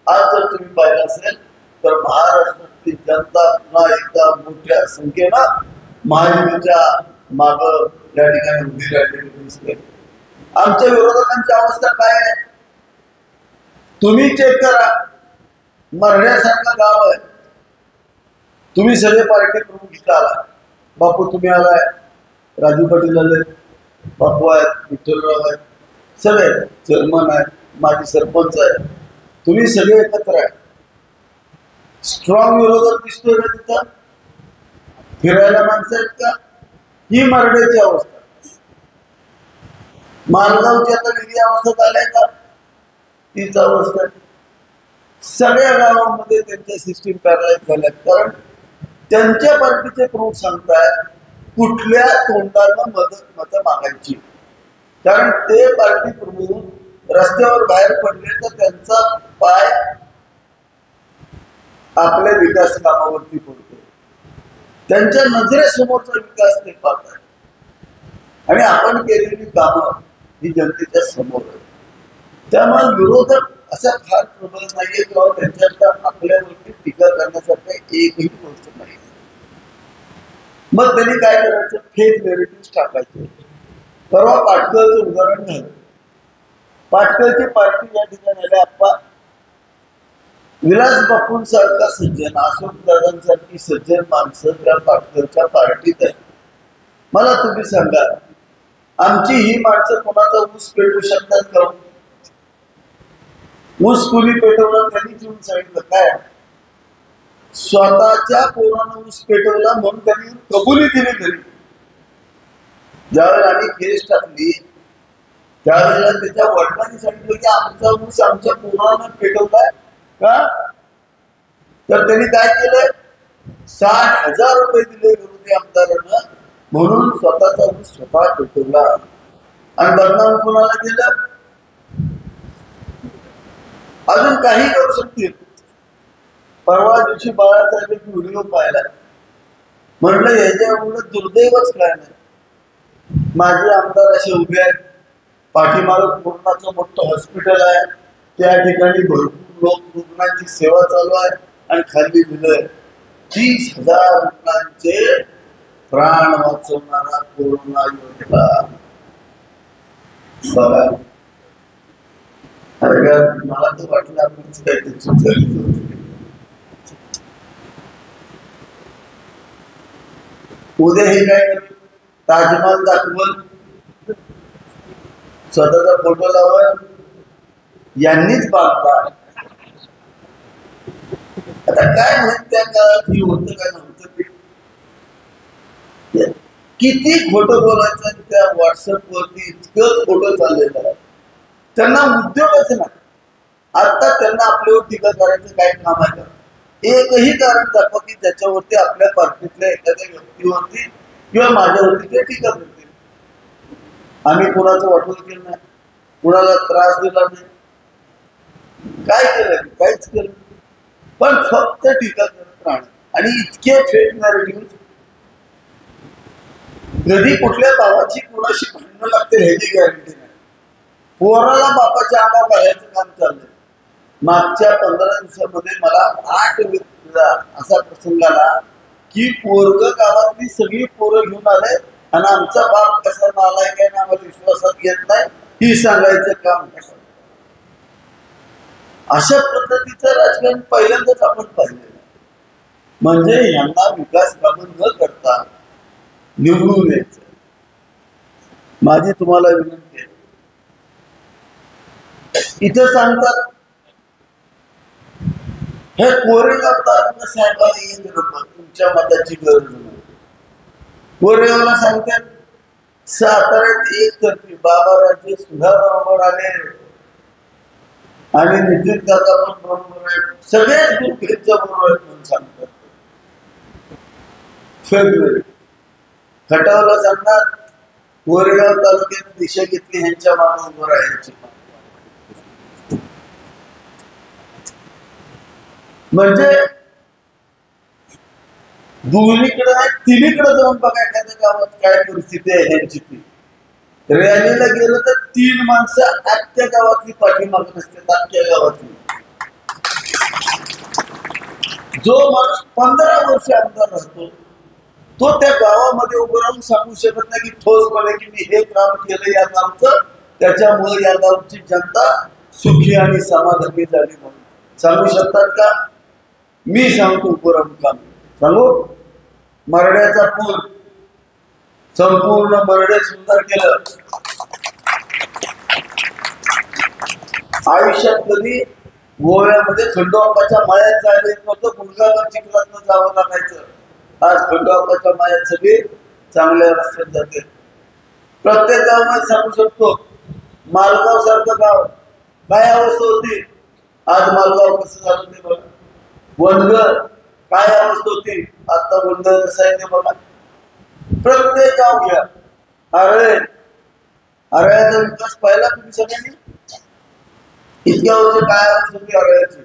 आज जर तुम्ही पाहिलं असेल तर महाराष्ट्रातली जनता पुन्हा एकदा मोठ्या संख्येनं महायुतीच्या माग या ठिकाणी उभी राहिलेली दिसते. आमच्या विरोधकांची अवस्था काय आहे तुम्ही चेक करा. मरण्यासारखं गाव आहे, तुम्ही सगळे पार्टी प्रमुख इथं आला, बापू तुम्ही आलाय, राजू पाटील आले, बापू आहेत, विठ्ठलराव आहेत, सगळे चेअरमन आहेत, माजी सरपंच आहे, तुम्ही सगळे एकत्र आहे. स्ट्रॉंग विरोधक दिसतोय का तिथं? फिरायला माणसं आहेत का? ही मरण्याची अवस्था. मालगावची आता वेगळी अवस्था आलाय का? तीच अवस्था. सगळ्या गावांमध्ये त्यांच्या सिस्टीम पॅरलाइज झाल्यात, कारण त्यांच्या पार्टीचे प्रमुख सांगतायत कुठल्या तोंडानं मत मागायची. कारण ते पार्टी प्रमुख रस्त्यावर बाहेर पडले तर त्यांचा पाय आपल्या विकास कामावरती पडतो, त्यांच्या नजरेसमोरचा विकास ते पाहतात, आणि आपण केलेली कामं ही जनतेच्या समोर आहे. त्यामुळे विरोधक असा फार प्रबल नाहीये किंवा त्यांच्याकडे आपल्यावरती टीका करण्यासारखं एकही गोष्ट नाही. मग त्यांनी काय करायचं? फेक नेरेटिव्ह टाकायचे. परवा पाटकरचं उदाहरण झालं. पाटकरची पार्टी या ठिकाणी आल्या, आप्पा विलास बापूंसारखा सज्जन, अशोक दादांसारखी सज्जन माणसं त्या पाटकरच्या पार्टीत आहे. मला तुम्ही सांगा, आमची ही माणसं कोणाचा ऊस पेटवू शकतात का? ऊस कुणी पेटवला त्यांनी येऊन सांगितलं काय? स्वतःच्या पोरानं ऊस पेटवला म्हणून त्यांनी कबुली दिली घरी. ज्यावेळेला आम्ही केस टाकली त्यावेळेला त्याच्या वडिलांनी सांगितलं की आमचा ऊस आमच्या पोरानं पेटवलाय का? तर त्यांनी काय केलंय? 60,000 रुपये दिले विरोधी आमदारांना म्हणून स्वतःचा ऊस स्वतः पेटवला. आणि बदनाम कोणाला केलं? अजून काही करू शकतील. परवा दिवशी बाळासाहेब एक व्हिडिओ पाहिला, म्हटलं याच्या एवढं दुर्दैवच काय नाही. माझे आमदार असे उभे आहेत, पाठीमागं कोरोनाचं मोठं हॉस्पिटल आहे, त्या ठिकाणी भरपूर लोक रुग्णांची सेवा चालू आहे, आणि खाली दिलंय 30,000 रुग्णांचे प्राण वाचवणारा कोरोना योद्धा. बघा, मला तर वाटलं आपण काहीतरी सुधारित होते. उद्या हे काय करेल? ताजमहल दाखवल, स्वतःचा फोटो लावल, यांनीच बांधला. आता काय म्हणत त्या काळात ही होतं काय नव्हतं ते किती खोटं बोलायचं. त्या व्हॉट्सअपवरती इतकं खोटं चाललेलं आहे. त्यांना उद्योगच नाही. आता त्यांना आपल्यावर टीका करायचं काय काम आहे का? एकही कारण दाखवा की त्याच्यावरती आपल्या पार्टीतल्या एखाद्या व्यक्तीवरती किंवा माझ्यावरती ते टीका करतील. आम्ही कोणाचं वाटोळ केलं नाही, कुणाला त्रास दिला नाही, काय केलं? काहीच केलं. पण फक्त टीका करत राहणं आणि इतके फेक नॅरेटिव्ह. कधी कुठल्या भावाची कोणाशी भांडणं लागते ह्याची गॅरंटी नाही. पोराला बापाच्या अंगावर घालायचं काम चाललंय. मागच्या 15 दिवसामध्ये मला 8 व्यक्तीला असा प्रसंग आला की पोरग गावातली सगळी पोरं घेऊन आले आणि आमचा बाप कसा नालाय काय ना आम्हाला विश्वासात घेत नाही ही सांगायचं काम कसं. अशा पद्धतीचं राजकारण पहिल्यांदाच आपण पाहिलेलं. म्हणजे यांना विकास कामं न करता निवडून यायचं. माझी तुम्हाला विनंती आहे, इथं सांगतात हे कोरेगाव तालुका साहेबांना येत नव्हतं, तुमच्या मताची गरज नाही. कोरेगावला सांगतात साताऱ्यात एक तर्फी बाबाराजे सुद्धा बरोबर आले आणि नितीन काका पण बरोबर आहे, सगळ्याच ग्रुप यांच्या बरोबर आहेत म्हणून सांगतात. फेब्रुवारी खटावला सांगणार कोरेगाव तालुक्याने दिशा घेतली ह्यांच्या मागे उभं राहायची. म्हणजे दोन्हीकडे नाही तिन्हीकडे जाऊन बघा एखाद्या गावात काय परिस्थिती आहे ह्यांची. ती रॅलीला गेलं तर 3 माणसं अख्ख्या गावातली पाठीमागे नसते, अख्ख्या गावातली. जो माणूस 15 वर्ष आमदार राहतो तो त्या गावामध्ये उभं राहून सांगू शकत नाही की ठोसपणे की मी हे काम केलं या गावचं, त्याच्यामुळे या गावची जनता सुखी आणि समाधानी झाली म्हणून सांगू शकतात का? मी सांगतो उभं राहून काम सांगू. मरड्याचा पूल संपूर्ण मरडे सुंदर केलं. आयुष्यात कधी गोव्यामध्ये खंडोबाच्या मायात जायला येत नव्हतं, गुडगावर चिखलातनं जावं लागायचं. आज खंडोबाच्या मायात सगळे चांगल्या रस्त्यात जाते. प्रत्येक गावामध्ये सांगू शकतो मालगाव सारखं गाव काय अवस्था होती, आज मालगाव कसं झालं ते बघा. वनगर काय अवस्था होती, आता वनगर कसं आहे ते बघा. प्रत्येक गाव घ्या. अरळ्याचा विकास पाहिला तुम्ही सगळ्यांनी. इतक्या वर्ष काय अवस्था होती अरळ्याची.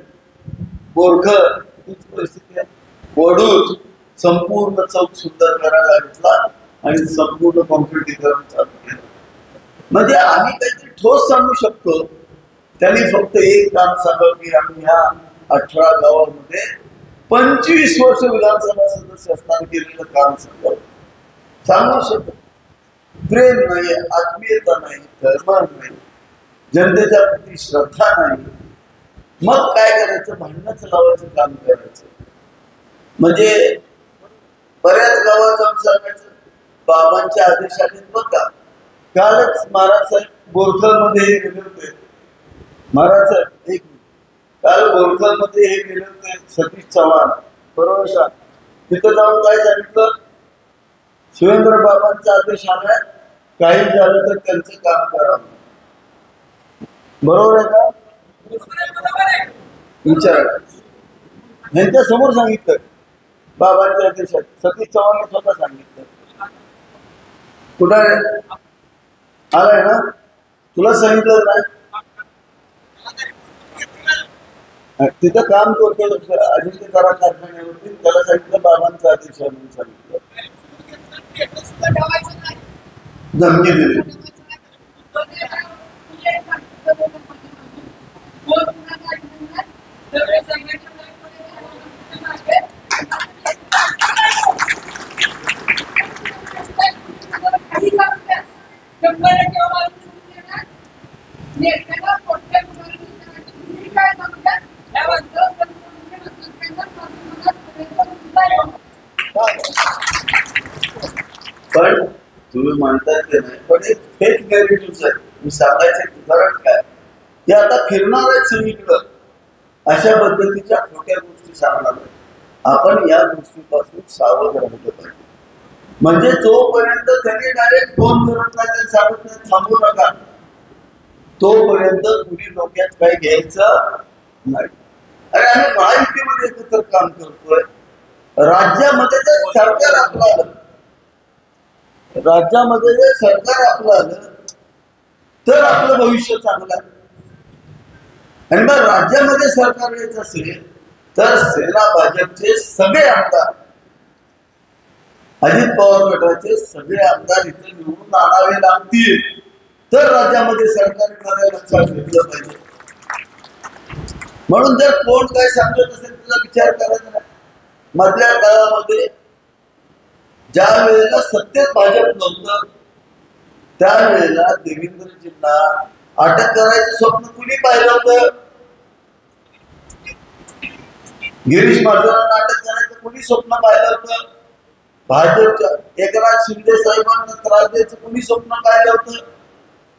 बोरखर तीच परिस्थिती आहे. वडूज संपूर्ण चौक सुंदर करायला घेतला आणि संपूर्ण कॉन्क्रिटीकरण चालू केलं. म्हणजे आम्ही काहीतरी ठोस सांगू शकतो. त्यांनी फक्त एक काम सांगावं की आम्ही ह्या 18 गावांमध्ये 25 वर्ष विधानसभा सदस्य असताना केलेलं काम सांगू शकतो. प्रेम नाही, आत्मीयता नाही, धर्म नाही, जनतेच्या प्रती श्रद्धा नाही, मग काय करायचं, भांडणच लावायचं काम करायचं. म्हणजे बऱ्याच गावात जाऊन सांगायचं बाबांच्या आदेशाने बघा. कालच महाराज साहेब बोरखर मध्ये हे गेले होते. महाराज साहेब एक काल बोरखर मध्ये हे गेले होते सतीश चव्हाण बरोबर का. तिथं जाऊन काय सांगितलं, शिवेंद्र बाबांचा आदेश आलाय, काही झालं तर त्यांचं काम करावं. बरोबर आहे का? विचार यांच्या समोर सांगितलं बाबांच्या आदेशात. सतीश चव्हाण स्वतः सांगितलं. कुठं आलाय ना, तुला सांगितलं नाही. तिथं काम करतो अजिंक्य तारा कारखान्यावरती, त्याला सांगितलं बाबांचा आदेश आहे म्हणून सांगितलं. धमकी दिली. पण तुम्ही म्हणतात ते नाही, पण एक फेक नॅरेटिव्ह आहे. मी सांगायचं उदाहरण काय, हे आता फिरणार आहेत सगळीकडं. अशा पद्धतीच्या खोट्या गोष्टी सांगणार. आपण या गोष्टीपासून सावध राहिलं पाहिजे. म्हणजे जोपर्यंत त्यांनी डायरेक्ट फोन करत नाही, त्यांनी सांगत नाही थांबू नका, तोपर्यंत कुणी डोक्यात काही घ्यायचं नाही. अरे आम्ही महायुतीमध्ये एकत्र काम करतोय. राज्यामध्ये जर सरकार आपलं आलं, राज्यामध्ये जर सरकार आपलं आलं तर आपलं भविष्य चांगलं आहे. आणि मग राज्यामध्ये सरकार यायचं असेल तर सेना भाजपचे सगळे आमदार, अजित पवार गटाचे सगळे आमदार इथे निवडून आणावे लागतील तर राज्यामध्ये सरकार लक्षात घेतलं पाहिजे. म्हणून जर कोण काय सांगत असेल त्याचा विचार करायचा नाही. मधल्या काळामध्ये ज्या वेळेला सत्तेत भाजप नव्हतं त्यावेळेला देवेंद्रजींना अटक करायचं स्वप्न कुणी पाहिलं होतं? गिरीश महाजनांना अटक करायचं कुणी स्वप्न पाहिलं होतं? भाजपच्या एकनाथ शिंदे साहेबांना त्रास द्यायचं कुणी स्वप्न पाहिलं होतं?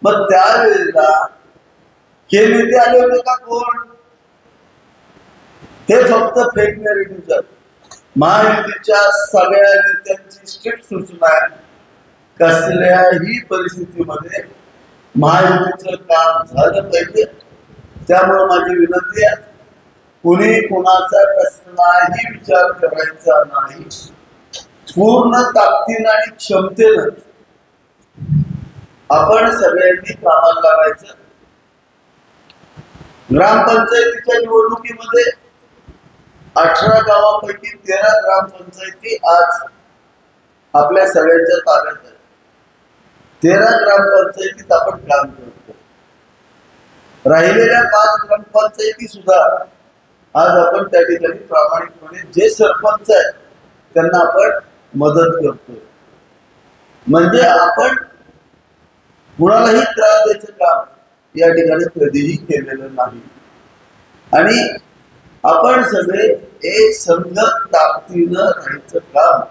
मग त्यावेळेला हे नेते आले होते का कोण? हे फक्त फेक नॅरेटिव्ह आहे. महायुतीच्या सगळ्या नेत्यांची स्ट्रिक्ट सूचना आहे, कसल्याही परिस्थितीमध्ये महायुतीचं काम झालं पाहिजे. त्यामुळे माझी विनंती आहे, कुणी कुणाचा कसलाही विचार करायचा नाही. पूर्ण ताकदीनं आणि क्षमतेनं आपण सगळ्यांनी कामाला लागायचं. ग्रामपंचायतीच्या निवडणुकीमध्ये 18 गावांपैकी 13 ग्रामपंचायती आज आपल्या सगळ्यांच्या ताब्यात आहेत. 13 ग्रामपंचायतीत आपण काम करतो. राहिलेल्या 5 ग्रामपंचायती सुद्धा आज आपण त्या ठिकाणी प्रामाणिकपणे जे सरपंच आहेत त्यांना आपण मदत करतोय. म्हणजे आपण कुणालाही त्रास द्यायचं काम या ठिकाणी कधीही केलेलं नाही. आणि आपण सगळे एक संघ ताकदीनं राहायचं काम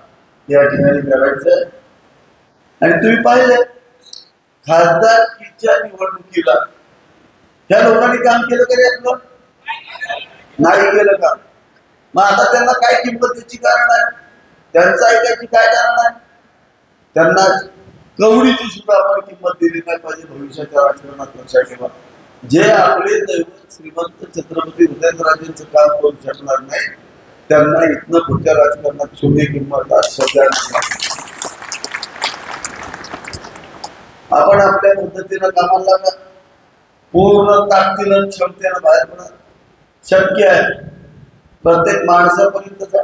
या ठिकाणी करायचं. आणि तुम्ही पाहिलं खासदारकीच्या निवडणुकीला ह्या लोकांनी काम केलं तरी आपलं नाही केलं का? मग आता त्यांना काय किंमत द्यायची कारण आहे? त्यांचं ऐकायची काय कारण आहे? त्यांना कवडीची सुद्धा आपण किंमत दिली नाही पाहिजे. भविष्याच्या राजकारणात लक्षात ठेवा, जे आपले दैवत श्रीमंत छत्रपती उदयनराजेंचं काम करू शकणार नाही त्यांना इथनं पुढच्या राजकारणात शून्य किंमत सध्या. आपण आपल्या पद्धतीनं कामाला लागा, पूर्ण ताकदीनं क्षमतेनं बाहेर पडा. शक्य आहे प्रत्येक माणसापर्यंत.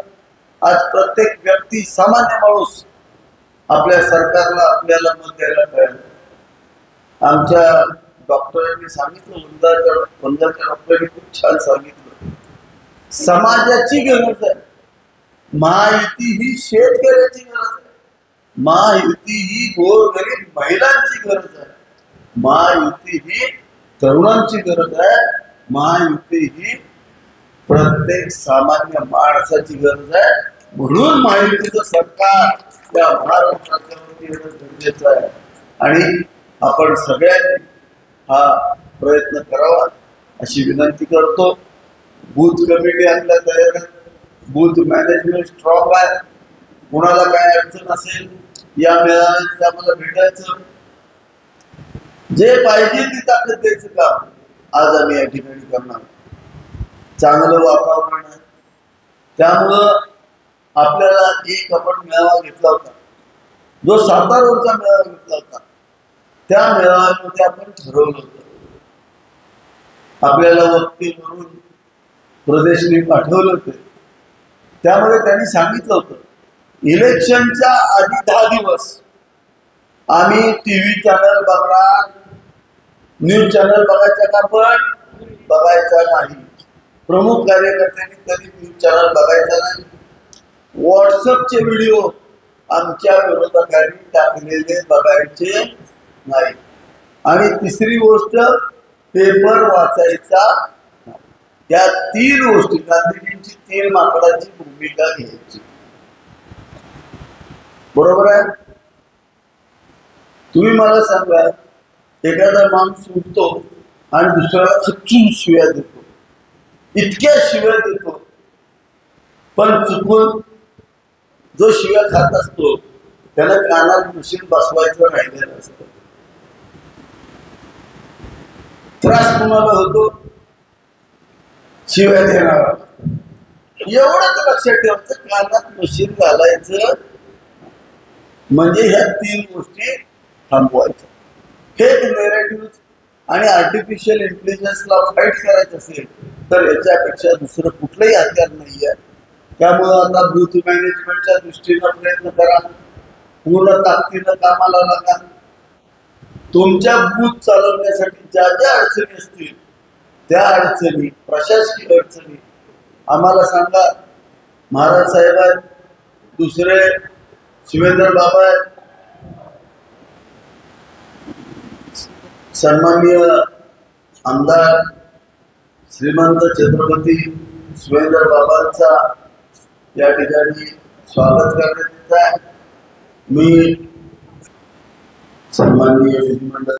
आज प्रत्येक व्यक्ती, सामान्य माणूस आपल्या सरकारला आपल्याला मत द्यायला तयार. आमच्या डॉक्टरांनी सांगितलं, वंदाच्या डॉक्टरांनी खूप छान सांगितलं, समाजाची गरज आहे. महायुती ही शेतकऱ्याची गरज आहे. महायुती ही गोरगरीब महिलांची गरज आहे. महायुती ही तरुणांची गरज आहे. महायुती ही प्रत्येक सामान्य माणसाची गरज आहे. म्हणून महायुतीचं सरकार या महाराष्ट्र राज्यावरती येणं गरजेचं आहे. आणि आपण सगळ्यांनी हा प्रयत्न करावा अशी विनंती करतो. बूथ कमिटी आपल्या तयार आहे, बूथ मॅनेजमेंट स्ट्रॉंग आहे. कोणाला काय अडचण असेल या मेळाव्यात आम्हाला भेटायचं. जे पाहिजे ती ताकद द्यायचं काम आज आम्ही या ठिकाणी करणार. चांगलं वातावरण आहे. त्यामुळं आपल्याला एक आपण मेळावा घेतला होता, जो सातारावरचा मेळावा घेतला होता. त्या मेळाव्यामध्ये आपण ठरवलं होतं, आपल्याला वक्ते म्हणून प्रदेशने पाठवलं होतं. त्यामध्ये त्यांनी सांगितलं होतं, इलेक्शनच्या आधी 10 दिवस आम्ही टीव्ही चॅनल बघणार, न्यूज चॅनल बघायचा का? पण बघायचा नाही. प्रमुख कार्यकर्त्यांनी कधी न्यूज चॅनल बघायचा नाही. व्हॉट्सअपचे व्हिडिओ आमच्या विरोधकांनी टाकलेले बघायचे नाही. आणि तिसरी गोष्ट, पेपर वाचायचा. या 3 गोष्टी, गांधीजींची 3 माकडाची भूमिका घ्यायची. बरोबर आहे? तुम्ही मला सांगा, एखादा माणूस उठतो आणि दुसऱ्याला खचून शिव्या देतो, इतक्या शिव्या देतो, पण चुकून जो शिव्या खात असतो त्याला कानात मशीन बसवायचं राहिलेलं असतं. त्रास कुणाला होतो? शिव्या देणारा. एवढंच लक्षात ठेवायचं, कानात मशीन घालायचं म्हणजे ह्या 3 गोष्टी थांबवायच्या. फेक नेरेटिव्ह आणि आर्टिफिशियल इंटेलिजन्सला फाईट करायचं असेल तर याच्यापेक्षा दुसरं कुठलंही हत्यार नाही आहे. त्यामुळं आता बूथ मॅनेजमेंटच्या दृष्टीनं प्रयत्न करा, पूर्ण ताकदीनं कामाला लागा. तुमच्या बूथ चालवण्यासाठी ज्या ज्या अडचणी असतील त्या अडचणी, प्रशासकीय अडचणी आम्हाला सांगा. महाराज साहेब आहेत, दुसरे शिवेंद्र बाबा आहेत, सन्माननीय आमदार श्रीमंत छत्रपती शिवेंद्र बाबांचा या ठिकाणी स्वागत करण्यात येत आहे. मी सन्माननीय विधिमंडळ